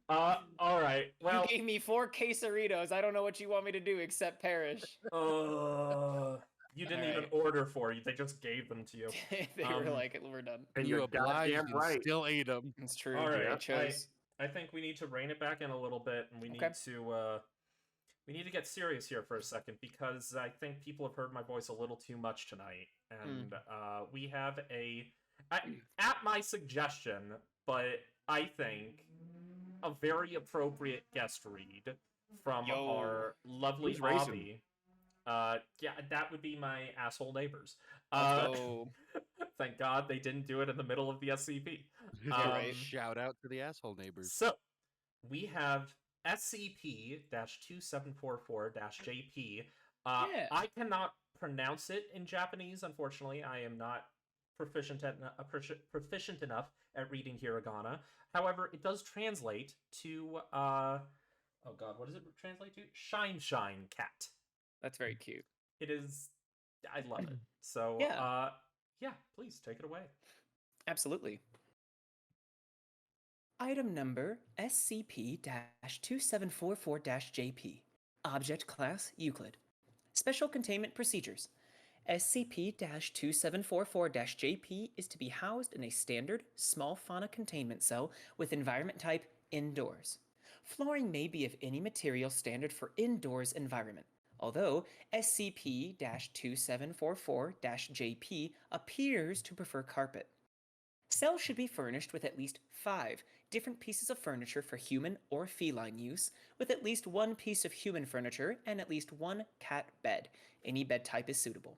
All right. Well, You gave me 4 quesaritos. I don't know what you want me to do except perish. you didn't All even right. order for you. They just gave them to you. They were Um, like, we're done. And you you're obliged goddamn and right. still ate them. It's true. All right, I chose. I think we need to rein it back in a little bit, and we Okay. need to get serious here for a second, because I think people have heard my voice a little too much tonight, and we have at my suggestion, but I think a very appropriate guest read from Yo. our lovely Who's racing? Avi. Yeah, that would be my asshole neighbors. Oh, Thank God they didn't do it in the middle of the SCP. right. Shout out to the asshole neighbors. So, we have SCP-2744-JP. Yeah. I cannot pronounce it in Japanese, unfortunately. I am not proficient enough at reading hiragana. However, it does translate to, oh God, what does it translate to? Shine Cat. That's very cute. It is, I love it. So, Yeah. yeah, please take it away. Absolutely. Item number SCP-2744-JP. Object Class Euclid. Special Containment Procedures. SCP-2744-JP is to be housed in a standard, small fauna containment cell with environment type indoors. Flooring may be of any material standard for indoors environment, although SCP-2744-JP appears to prefer carpet. Cells should be furnished with at least 5 different pieces of furniture for human or feline use, with at least 1 piece of human furniture and at least 1 cat bed. Any bed type is suitable.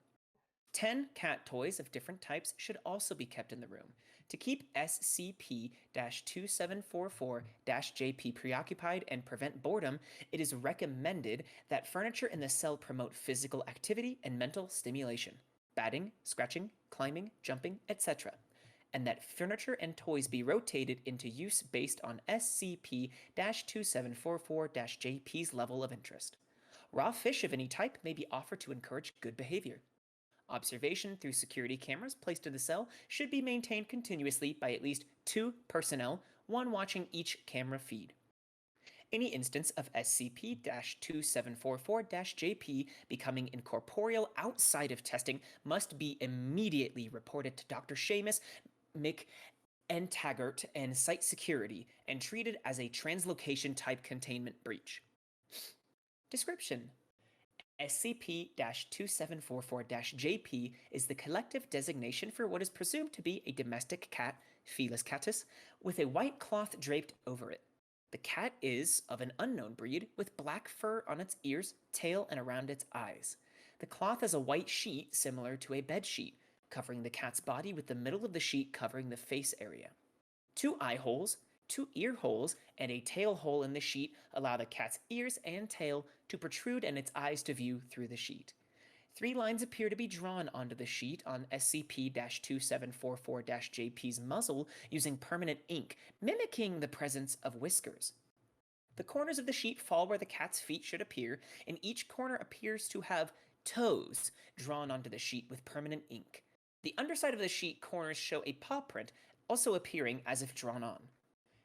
10 cat toys of different types should also be kept in the room. To keep SCP-2744-JP preoccupied and prevent boredom, it is recommended that furniture in the cell promote physical activity and mental stimulation. batting, scratching, climbing, jumping, etc., and that furniture and toys be rotated into use based on SCP-2744-JP's level of interest. Raw fish of any type may be offered to encourage good behavior. Observation through security cameras placed in the cell should be maintained continuously by at least 2 personnel, one watching each camera feed. Any instance of SCP-2744-JP becoming incorporeal outside of testing must be immediately reported to Dr. Seamus McEntaggart and Site Security and treated as a translocation type containment breach. Description: SCP-2744-JP is the collective designation for what is presumed to be a domestic cat, Felis catus, with a white cloth draped over it. The cat is of an unknown breed, with black fur on its ears, tail, and around its eyes. The cloth is a white sheet similar to a bed sheet, covering the cat's body with the middle of the sheet covering the face area. 2 eye holes, 2 ear holes, and a tail hole in the sheet allow the cat's ears and tail to protrude and its eyes to view through the sheet. 3 lines appear to be drawn onto the sheet on SCP-2744-JP's muzzle using permanent ink, mimicking the presence of whiskers. The corners of the sheet fall where the cat's feet should appear, and each corner appears to have toes drawn onto the sheet with permanent ink. The underside of the sheet corners show a paw print, also appearing as if drawn on.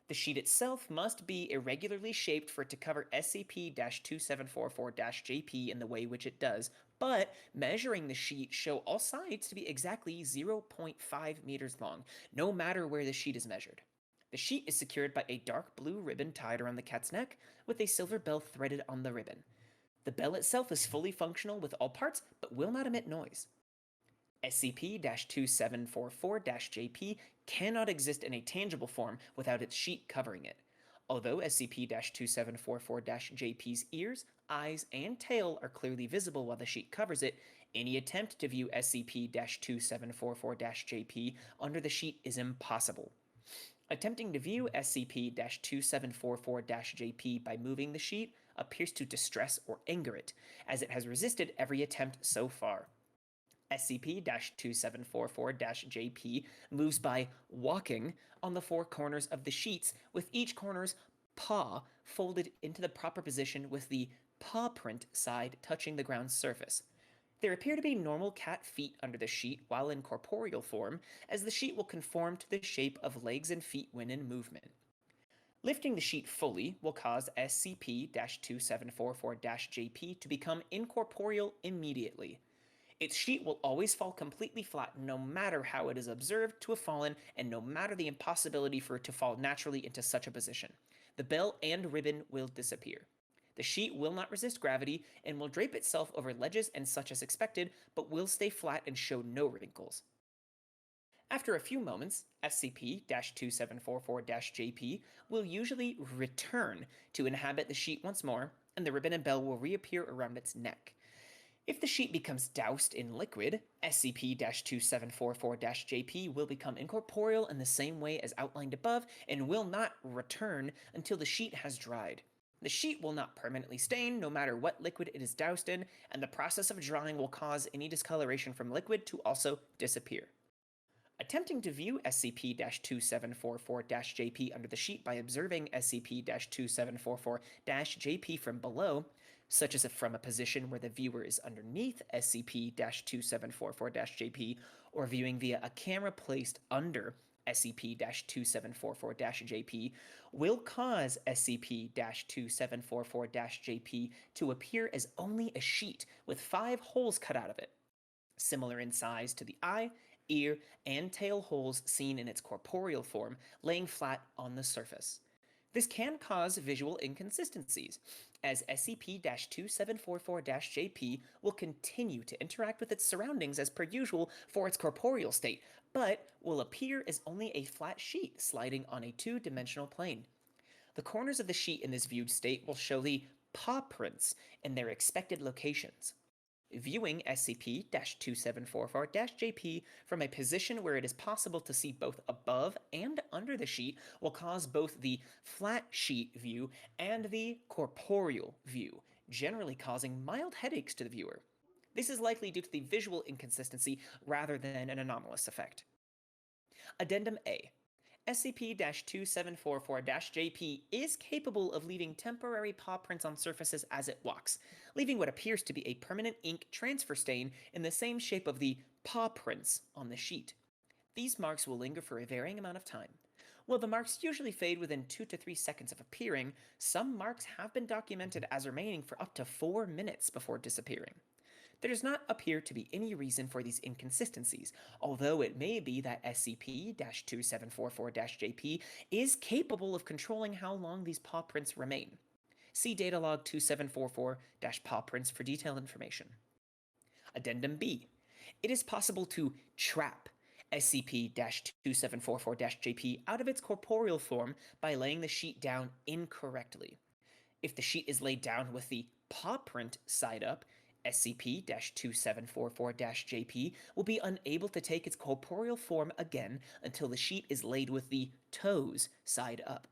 The sheet itself must be irregularly shaped for it to cover SCP-2744-JP in the way which it does, but measuring the sheet show all sides to be exactly 0.5 meters long, no matter where the sheet is measured. The sheet is secured by a dark blue ribbon tied around the cat's neck, with a silver bell threaded on the ribbon. The bell itself is fully functional with all parts, but will not emit noise. SCP-2744-JP cannot exist in a tangible form without its sheet covering it. Although SCP-2744-JP's ears, eyes, and tail are clearly visible while the sheet covers it, any attempt to view SCP-2744-JP under the sheet is impossible. Attempting to view SCP-2744-JP by moving the sheet appears to distress or anger it, as it has resisted every attempt so far. SCP-2744-JP moves by walking on the 4 corners of the sheets, with each corner's paw folded into the proper position with the paw print side touching the ground surface. There appear to be normal cat feet under the sheet while in corporeal form, as the sheet will conform to the shape of legs and feet when in movement. Lifting the sheet fully will cause SCP-2744-JP to become incorporeal immediately. Its sheet will always fall completely flat no matter how it is observed to have fallen and no matter the impossibility for it to fall naturally into such a position. The bell and ribbon will disappear. The sheet will not resist gravity and will drape itself over ledges and such as expected, but will stay flat and show no wrinkles. After a few moments, SCP-2744-JP will usually return to inhabit the sheet once more, and the ribbon and bell will reappear around its neck. If the sheet becomes doused in liquid, SCP-2744-JP will become incorporeal in the same way as outlined above and will not return until the sheet has dried. The sheet will not permanently stain no matter what liquid it is doused in, and the process of drying will cause any discoloration from liquid to also disappear. Attempting to view SCP-2744-JP under the sheet by observing SCP-2744-JP from below, such as from a position where the viewer is underneath SCP-2744-JP, or viewing via a camera placed under SCP-2744-JP, will cause SCP-2744-JP to appear as only a sheet with 5 holes cut out of it, similar in size to the eye, ear, and tail holes seen in its corporeal form, laying flat on the surface. This can cause visual inconsistencies, as SCP-2744-JP will continue to interact with its surroundings as per usual for its corporeal state, but will appear as only a flat sheet sliding on a 2-dimensional plane. The corners of the sheet in this viewed state will show the paw prints in their expected locations. Viewing SCP-2744-JP from a position where it is possible to see both above and under the sheet will cause both the flat sheet view and the corporeal view, generally causing mild headaches to the viewer. This is likely due to the visual inconsistency rather than an anomalous effect. Addendum A. SCP-2744-JP is capable of leaving temporary paw prints on surfaces as it walks, leaving what appears to be a permanent ink transfer stain in the same shape of the paw prints on the sheet. These marks will linger for a varying amount of time. While the marks usually fade within 2 to 3 seconds of appearing, some marks have been documented as remaining for up to 4 minutes before disappearing. There does not appear to be any reason for these inconsistencies, although it may be that SCP-2744-JP is capable of controlling how long these paw prints remain. See Datalog 2744-paw prints for detailed information. Addendum B. It is possible to trap SCP-2744-JP out of its corporeal form by laying the sheet down incorrectly. If the sheet is laid down with the paw print side up, SCP-2744-JP will be unable to take its corporeal form again until the sheet is laid with the toes side up.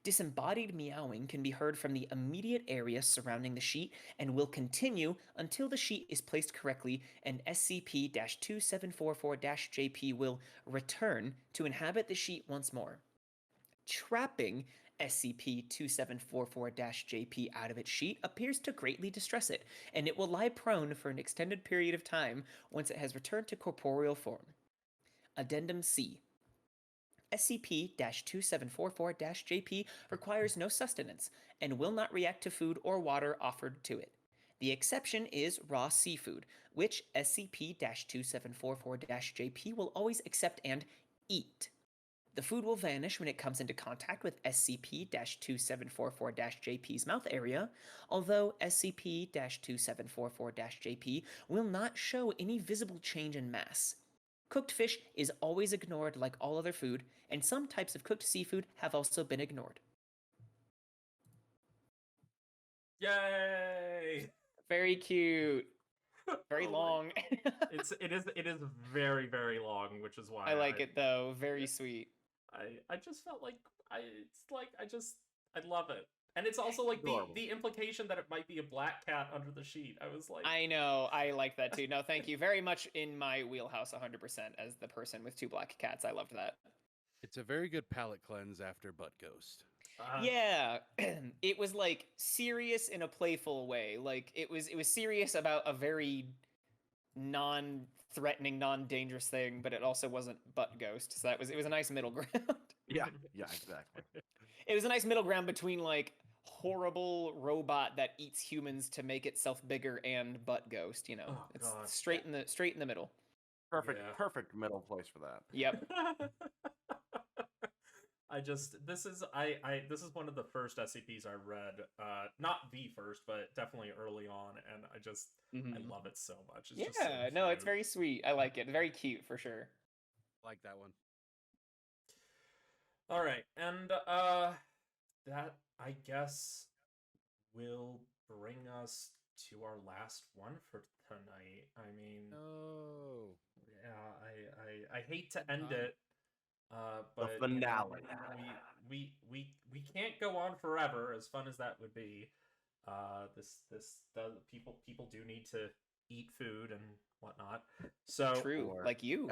Disembodied meowing can be heard from the immediate area surrounding the sheet and will continue until the sheet is placed correctly and SCP-2744-JP will return to inhabit the sheet once more. Trapping SCP-2744-JP out of its sheet appears to greatly distress it, and it will lie prone for an extended period of time once it has returned to corporeal form. Addendum C. SCP-2744-JP requires no sustenance and will not react to food or water offered to it. The exception is raw seafood, which SCP-2744-JP will always accept and eat. The food will vanish when it comes into contact with SCP-2744-JP's mouth area, although SCP-2744-JP will not show any visible change in mass. Cooked fish is always ignored like all other food, and some types of cooked seafood have also been ignored. Yay! Very cute. Very long. It is very, very long, which is why I like it though. Very sweet. I just felt like I love it. And it's also like the implication that it might be a black cat under the sheet. I was like, I know, I like that too. No, thank you. Very much in my wheelhouse 100% as the person with 2 black cats. I loved that. It's a very good palate cleanse after Butt Ghost. Yeah, it was like serious in a playful way. Like it was serious about a very non-threatening, non-dangerous thing, but it also wasn't Butt Ghost. So it was a nice middle ground. Yeah, exactly. It was a nice middle ground between like horrible robot that eats humans to make itself bigger and Butt Ghost. You know, Oh, it's God. straight in the middle. Perfect middle place for that. Yep. This is one of the first SCPs I read. Not the first, but definitely early on, and I love it so much. It's just so no, it's cute. very sweet. I like it. Very cute for sure. Like that one. All right, and that I guess will bring us to our last one for tonight. I mean, Oh. yeah, I hate to end it. But The finale. We can't go on forever, as fun as that would be. People do need to eat food and whatnot. So True, like you.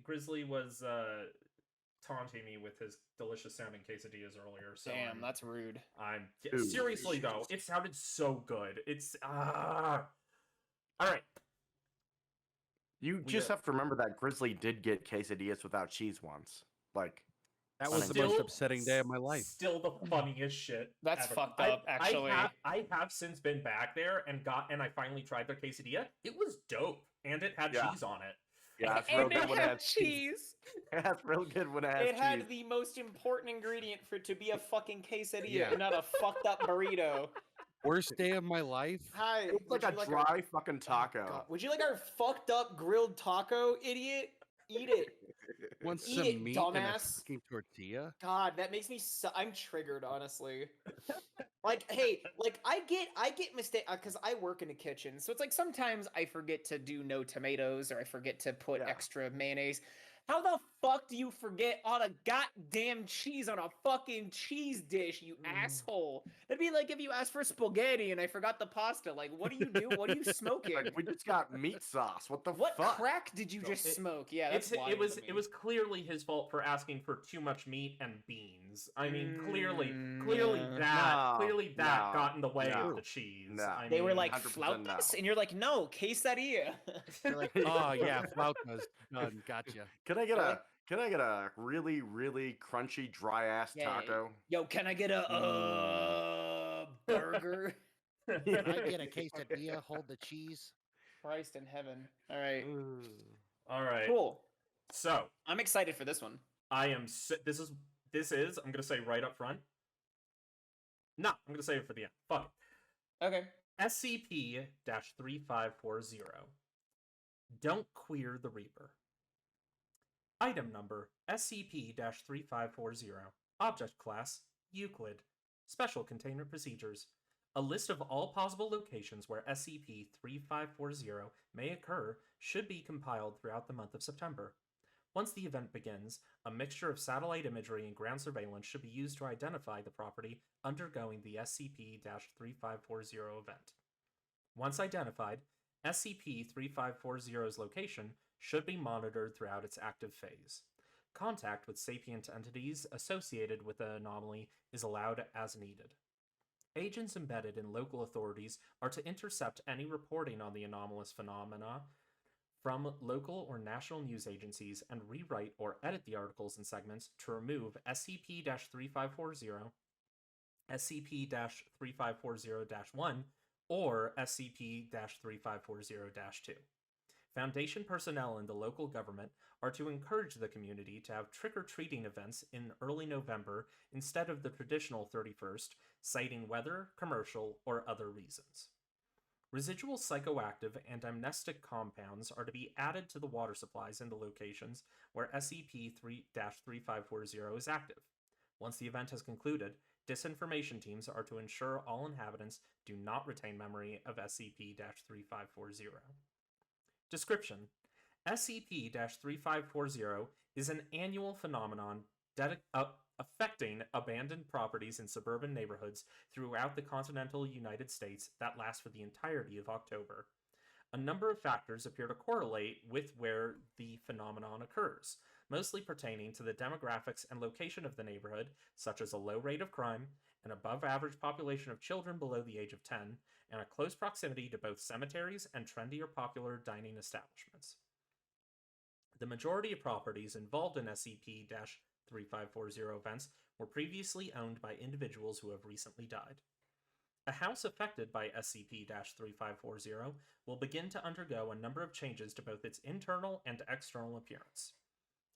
Grizzly was taunting me with his delicious sounding quesadillas earlier. So Damn, that's rude. Seriously though, it sounded so good. It's all right. You just have to remember that Grizzly did get quesadillas without cheese once. Like That was the Still- most upsetting day of my life. Still the funniest shit. That's ever. fucked up, actually. I have since been back there and I finally tried their quesadilla. It was dope, and it had Yeah. cheese on it. yeah, it's real And good it when it had has cheese. cheese. That's real good when it has It had cheese. the most important ingredient for it to be a fucking quesadilla Yeah. and not a fucked up burrito. Worst day of my life. Hi. It's like a dry fucking taco. Would you like our fucked up grilled taco, idiot? Eat it. Want Eat some it, meat and a dumbass. fucking tortilla? God, that makes me so I'm triggered, honestly. Like, hey, like I get mistake because I work in a kitchen, so it's like sometimes I forget to do no tomatoes or I forget to put Yeah. extra mayonnaise. How the fuck do you forget all the goddamn cheese on a fucking cheese dish, you asshole? That'd be like if you asked for spaghetti and I forgot the pasta. Like, what do you do? What are you smoking? Like, we just got meat sauce. What the What fuck? crack did you just smoke? Yeah, that's wild it was to me. it was clearly his fault for asking for too much meat and beans. I mean, clearly that got in the way of the cheese. No. I They were mean, like 100% flautas, no. and you're like, no, quesadilla. You're like, oh yeah, flautas done. Gotcha. Can I get They're a like- can I get a really, really crunchy, dry ass taco? Yo, can I get a burger? Can I get a quesadilla? Hold the cheese. Christ in heaven. All right. all right. Cool. So I'm excited for this one. I am. This is. I'm gonna say right up front. No, I'm gonna save it for the end. Fuck it. Okay. SCP-3540. Don't queer the Reaper. Item number SCP-3540. Object class Euclid. Special containment procedures. A list of all possible locations where SCP-3540 may occur should be compiled throughout the month of September. Once the event begins, a mixture of satellite imagery and ground surveillance should be used to identify the property undergoing the SCP-3540 event. Once identified, SCP-3540's location should be monitored throughout its active phase. Contact with sapient entities associated with the anomaly is allowed as needed. Agents embedded in local authorities are to intercept any reporting on the anomalous phenomena from local or national news agencies and rewrite or edit the articles and segments to remove SCP-3540, SCP-3540-1, or SCP-3540-2. Foundation personnel in the local government are to encourage the community to have trick-or-treating events in early November instead of the traditional 31st, citing weather, commercial, or other reasons. Residual psychoactive and amnestic compounds are to be added to the water supplies in the locations where SCP-3540 is active. Once the event has concluded, disinformation teams are to ensure all inhabitants do not retain memory of SCP-3540. Description: SCP-3540 is an annual phenomenon affecting abandoned properties in suburban neighborhoods throughout the continental United States that lasts for the entirety of October. A number of factors appear to correlate with where the phenomenon occurs, mostly pertaining to the demographics and location of the neighborhood, such as a low rate of crime, an above-average population of children below the age of 10, and a close proximity to both cemeteries and trendy or popular dining establishments. The majority of properties involved in SCP-3540 events were previously owned by individuals who have recently died. A house affected by SCP-3540 will begin to undergo a number of changes to both its internal and external appearance.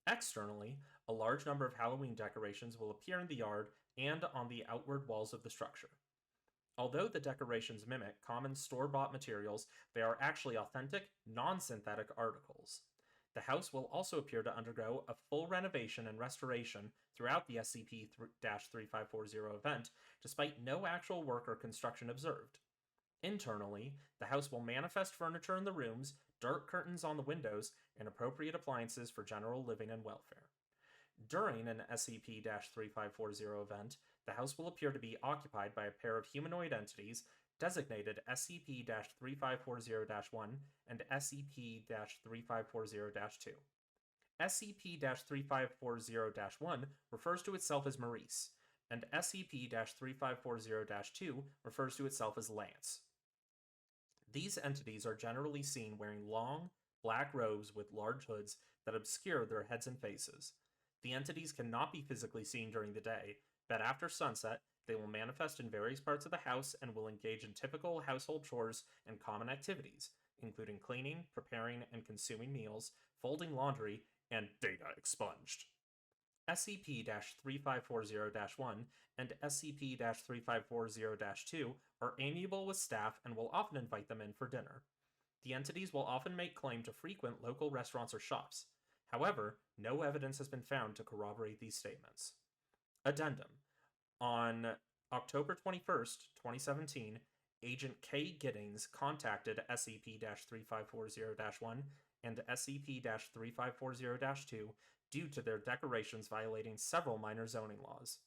Externally, a large number of Halloween decorations will appear in the yard and on the outward walls of the structure. Although the decorations mimic common store-bought materials, they are actually authentic, non-synthetic articles. The house will also appear to undergo a full renovation and restoration throughout the SCP-3540 event, despite no actual work or construction observed. Internally, the house will manifest furniture in the rooms, dark curtains on the windows, and appropriate appliances for general living and welfare. During an SCP-3540 event, the house will appear to be occupied by a pair of humanoid entities designated SCP-3540-1 and SCP-3540-2. SCP-3540-1 refers to itself as Maurice, and SCP-3540-2 refers to itself as Lance. These entities are generally seen wearing long, black robes with large hoods that obscure their heads and faces. The entities cannot be physically seen during the day, but after sunset, they will manifest in various parts of the house and will engage in typical household chores and common activities, including cleaning, preparing and consuming meals, folding laundry, and data expunged. SCP-3540-1 and SCP-3540-2 are amiable with staff and will often invite them in for dinner. The entities will often make claim to frequent local restaurants or shops. However, no evidence has been found to corroborate these statements. Addendum. On October 21st, 2017, Agent K. Giddings contacted SCP-3540-1 and SCP-3540-2 due to their decorations violating several minor zoning laws.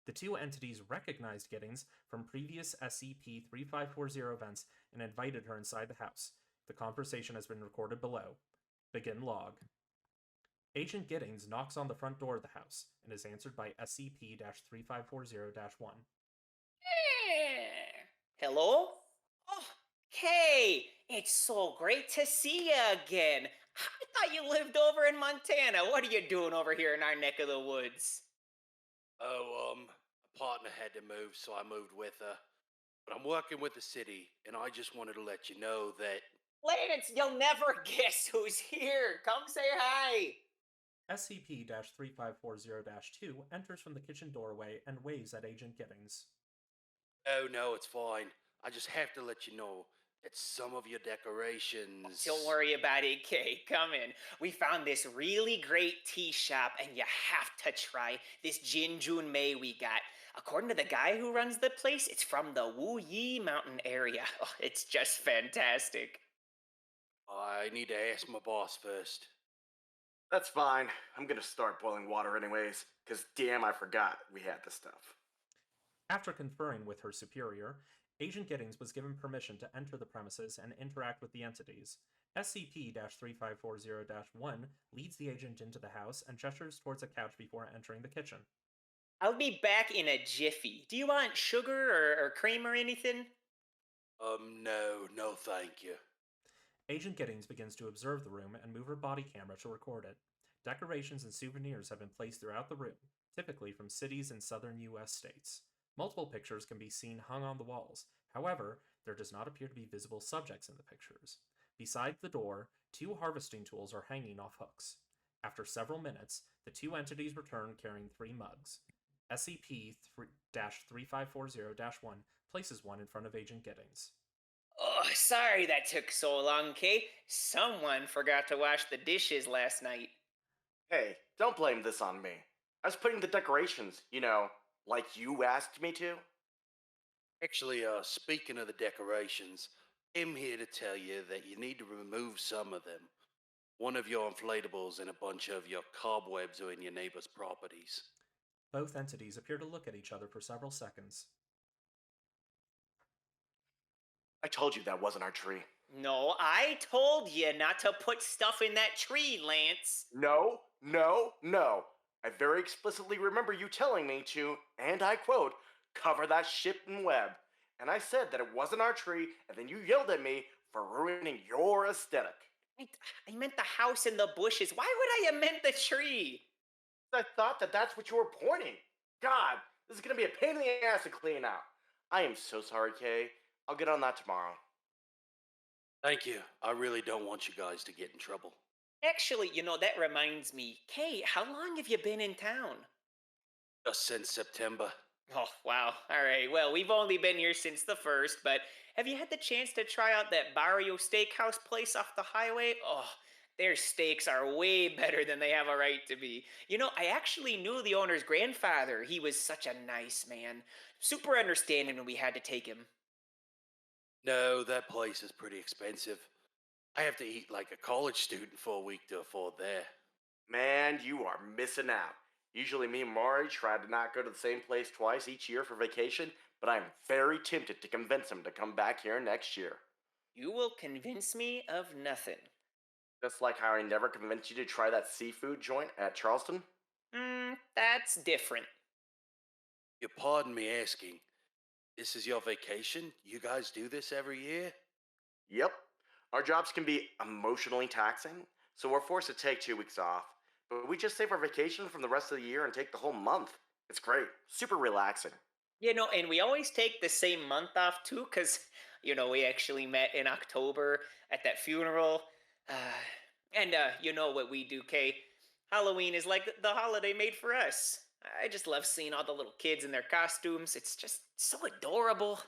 The two entities recognized Giddings from previous SCP-3540 events and invited her inside the house. The conversation has been recorded below. Begin log. Agent Giddings knocks on the front door of the house and is answered by SCP-3540-1. Hello? Oh, Kay, it's so great to see you again. I thought you lived over in Montana. What are you doing over here in our neck of the woods? Oh, a partner had to move, so I moved with her. But I'm working with the city, and I just wanted to let you know that Lance, you'll never guess who's here. Come say hi. SCP-3540-2 enters from the kitchen doorway and waves at Agent Giddings. oh no, it's fine. I just have to let you know that some of your decorations. Don't worry about it, Kay. Come in. We found this really great tea shop, and you have to try this Jinjun Mei we got. According to the guy who runs the place, it's from the Wu Yi mountain area. Oh, it's just fantastic. I need to ask my boss first. That's fine. I'm gonna start boiling water anyways, because damn, I forgot we had this stuff. After conferring with her superior, Agent Giddings was given permission to enter the premises and interact with the entities. SCP-3540-1 leads the agent into the house and gestures towards a couch before entering the kitchen. I'll be back in a jiffy. Do you want sugar or cream or anything? No, thank you. Agent Giddings begins to observe the room and move her body camera to record it. Decorations and souvenirs have been placed throughout the room, typically from cities in southern U.S. states. Multiple pictures can be seen hung on the walls. However, there does not appear to be visible subjects in the pictures. Beside the door, 2 harvesting tools are hanging off hooks. After several minutes, the 2 entities return carrying 3 mugs. SCP-3540-1 places one in front of Agent Giddings. Oh, sorry that took so long, Kay. Someone forgot to wash the dishes last night. Hey, don't blame this on me. I was putting the decorations, like you asked me to. Actually, speaking of the decorations, I'm here to tell you that you need to remove some of them. One of your inflatables and a bunch of your cobwebs are in your neighbor's properties. Both entities appear to look at each other for several seconds. I told you that wasn't our tree. No, I told you not to put stuff in that tree, Lance. No. I very explicitly remember you telling me to, and I quote, cover that shit in web. And I said that it wasn't our tree, and then you yelled at me for ruining your aesthetic. I meant the house and the bushes. Why would I have meant the tree? I thought that that's what you were pointing. God, this is gonna be a pain in the ass to clean out. I am so sorry, Kay. I'll get on that tomorrow. Thank you. I really don't want you guys to get in trouble. Actually, that reminds me. Kay, how long have you been in town? Just since September. Oh, wow. All right. Well, we've only been here since the 1st, but have you had the chance to try out that Barrio Steakhouse place off the highway? Oh, their steaks are way better than they have a right to be. I actually knew the owner's grandfather. He was such a nice man. Super understanding when we had to take him. No, that place is pretty expensive. I have to eat like a college student for a week to afford that. Man, you are missing out. Usually me and Maury try to not go to the same place twice each year for vacation, but I am very tempted to convince him to come back here next year. You will convince me of nothing. Just like how I never convinced you to try that seafood joint at Charleston? That's different. You pardon me asking, this is your vacation? You guys do this every year? Yep. Our jobs can be emotionally taxing, so we're forced to take 2 weeks off. But we just save our vacation from the rest of the year and take the whole month. It's great. Super relaxing. And we always take the same month off too, because, we actually met in October at that funeral. And you know what we do, Kay. Halloween is like the holiday made for us. I just love seeing all the little kids in their costumes. It's just so adorable.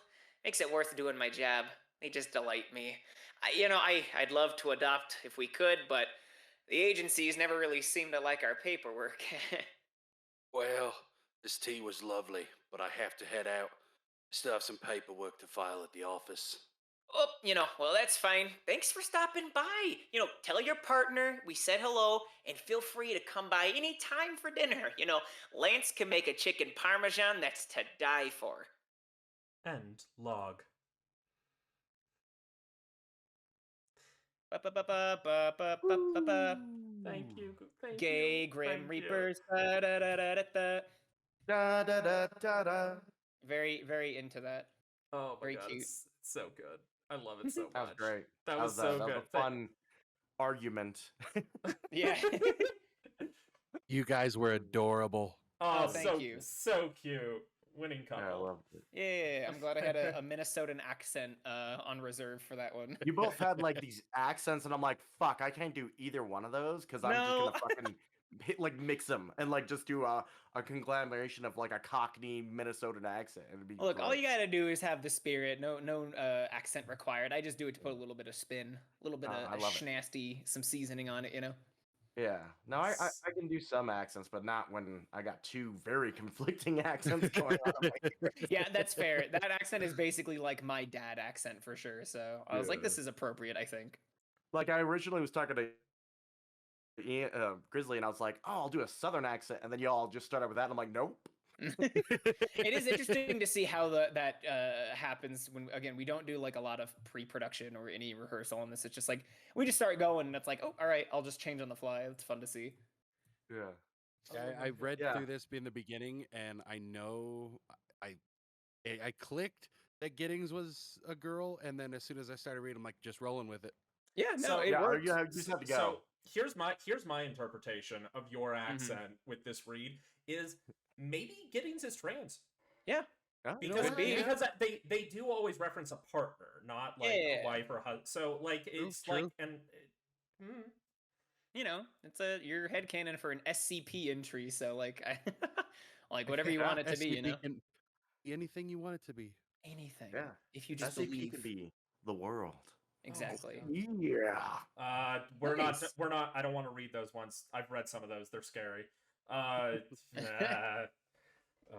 Makes it worth doing my job. They just delight me. I'd love to adopt if we could, but the agencies never really seem to like our paperwork. Well, this tea was lovely, but I have to head out. Still have some paperwork to file at the office. Oh, well, that's fine. Thanks for stopping by. Tell your partner we said hello and feel free to come by any time for dinner. Lance can make a chicken parmesan that's to die for. End log. Ba-ba-ba-ba-ba-ba-ba-ba. Thank you. Thank Gay you. Grim Thank Reapers. Da-da-da-da-da-da. Da da da da da. Very, very into that. You. Oh my Very god, cute. it's so good. I love it so much. That was great. That was so that good. was a fun argument. Yeah. You guys were adorable. Oh, thank you. So cute. Winning couple. Yeah, I loved it. Yeah, I'm glad I had a Minnesotan accent on reserve for that one. You both had like these accents, and I'm like, fuck, I can't do either one of those because I'm just No. gonna fucking mix them and like just do a conglomeration of like a Cockney Minnesotan accent. It'd be Look, all gross. you gotta do is have the spirit. No accent required. I just do it to put a little bit of spin, a little bit I of love it. schnasty, some seasoning on it. Yeah. No, I can do some accents, but not when I got two very conflicting accents going on. in my ears. Yeah, that's fair. That accent is basically like my dad accent for sure. So I was like, Yeah. this is appropriate, I think. Like I originally was talking to Grizzly, and I was like, "Oh, I'll do a Southern accent," and then y'all just started with that. And I'm like, "Nope." It is interesting to see how that happens when, again, we don't do like a lot of pre-production or any rehearsal on this. It's just like we just start going, and it's like, oh, all right, I'll just change on the fly. It's fun to see. Yeah. I read Yeah. through this in the beginning, and I know I clicked that Giddings was a girl, and then as soon as I started reading, I'm like, just rolling with it. Yeah, no, So- it Yeah, works. you just have to go. So here's my interpretation of your accent with this read is maybe Giddings is trans. Yeah. Yeah, Because, could be. because they do always reference a partner, not like a Yeah. wife or husband. So like it's True. like It's your headcanon for an SCP entry, so like like whatever you want it to be, SCP can be anything you want it to be. Anything. Yeah. If you just SCP believe. can be the world. Exactly. Yeah. we're Nice. not I don't want to read those ones. I've read some of those. They're scary. Oh,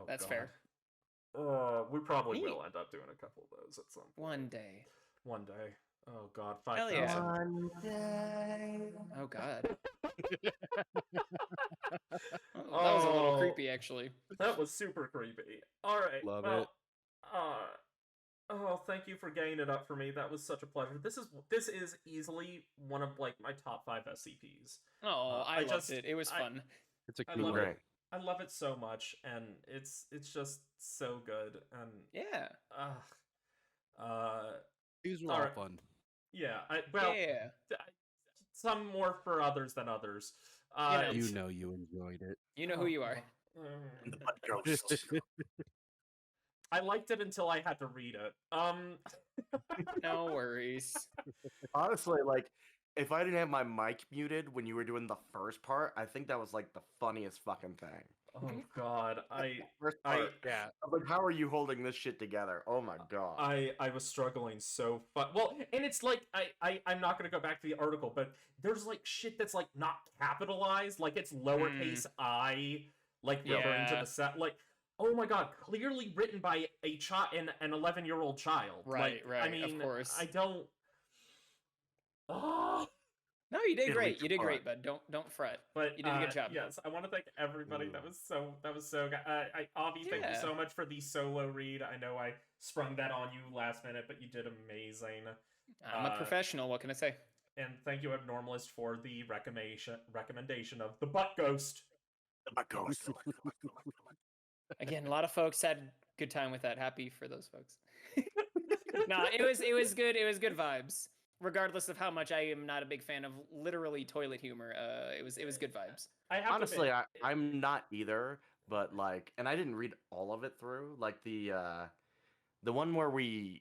That's God. fair. We probably Neat. will end up doing a couple of those at some point. One day. One day. Oh God, Hell 5,000. yeah. One day. Oh god. That was a little Oh. creepy, actually. That was super creepy. All right. Love well, it. Oh, thank you for gaying it up for me. That was such a pleasure. This is easily one of like my top 5 SCPs. Oh, I loved just- it. It was fun. It's a I cute love one. it. I love it so much, and it's just so good. And Yeah. These were all Alright. fun. yeah. Yeah. Some more for others than others. You know you enjoyed it. You know who you are. The butt ghost. I liked it until I had to read it. No worries. Honestly, like, if I didn't have my mic muted when you were doing the first part, I think that was like the funniest fucking thing. Oh God, First I- part. Yeah. I was like, how are you holding this shit together? Oh my god. I was struggling so well, and it's like I'm not gonna go back to the article, but there's like shit that's like not capitalized, like it's lowercase I, like referring to Yeah. the set, like oh my God, clearly written by a an 11-year-old child. Right, like, right, I of mean, course. I don't. Oh, No, you did It'll great. be You did fun. great, bud. Don't fret. but You did a good job. Yes, I want to thank everybody. That was so good. Avi, thank you Yeah. so much for the solo read. I know I sprung that on you last minute, but you did amazing. I'm a professional. What can I say? And thank you, Abnormalist, for the recommendation of the Butt Ghost. The butt ghost. Again, a lot of folks had good time with that. Happy for those folks. No, it was good. It was good vibes. Regardless of how much I am not a big fan of literally toilet humor, it was good vibes. I have Honestly, to admit, I'm not either, but like, and I didn't read all of it through. Like the one where because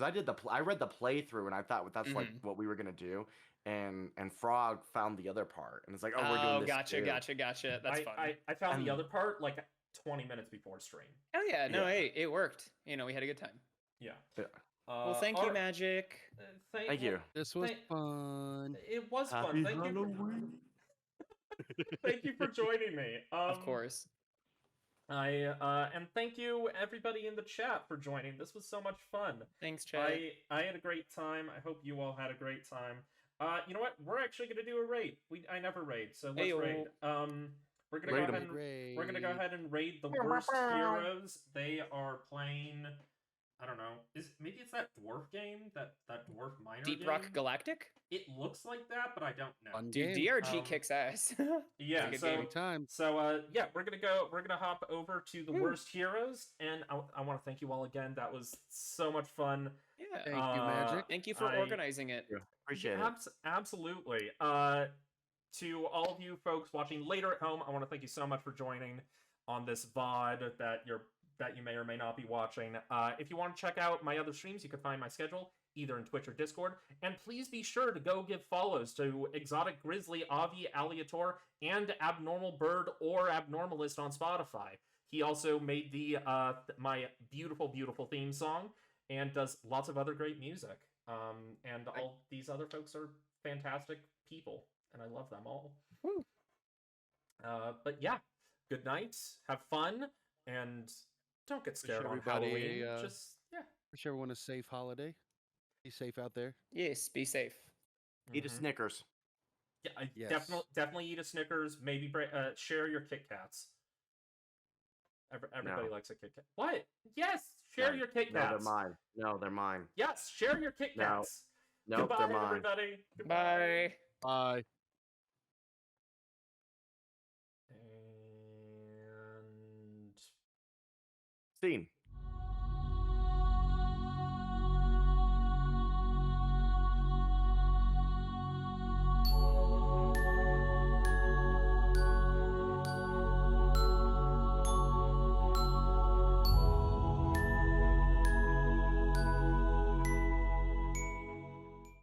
I read the playthrough and I thought that's like what we were gonna do, and Frog found the other part and it's like, oh, we're doing this. gotcha, too. gotcha. That's fun. I found the And- other part like 20 minutes before stream. Hell yeah, no, Yeah. hey, it worked. We had a good time. Yeah. Yeah. Well, thank you, alright. Magic. Thank you. This was Thank- fun. It was fun. Happy Thank you. Halloween. Thank you for joining me. Of course. And thank you everybody in the chat for joining. This was so much fun. Thanks, chat. I had a great time. I hope you all had a great time. You know what? We're actually gonna do a raid. I never raid, so let's Heyo. raid. We're gonna Raid go 'em. ahead and we're gonna go ahead and raid the worst heroes. They are playing. I don't know. Maybe it's that dwarf game, that dwarf miner Deep game? Rock Galactic? It looks like that, but I don't know. Fun Dude, game. DRG kicks ass. Yeah, It's a good so game. Anytime. so yeah, we're gonna hop over to the worst heroes, and I want to thank you all again. That was so much fun. Yeah. Thank you, Magic. Thank you for I- organizing it. Appreciate it. Absolutely. To all of you folks watching later at home, I want to thank you so much for joining on this VOD that you may or may not be watching. If you want to check out my other streams, you can find my schedule either in Twitch or Discord. And please be sure to go give follows to Exotic Grizzly, Avi, Alliator, and Abnormal Bird or Abnormalist on Spotify. He also made the my beautiful, beautiful theme song and does lots of other great music. And all these other folks are fantastic people, and I love them all. Woo. But yeah, good night, have fun, and don't get scared on everybody Halloween. a, Just, yeah. Wish everyone a safe holiday. Be safe out there. Yes, be safe. Eat a Mhm. Snickers. Yeah, Yes. definitely eat a Snickers. Maybe share your Kit Kats. Everybody No. likes a Kit Kat. What? Yes, share your Kit No, Kats. they're mine. No, they're mine. Yes, share your Kit No. Kats. Nope, Goodbye, they're mine. everybody. Bye. Bye. And Scene.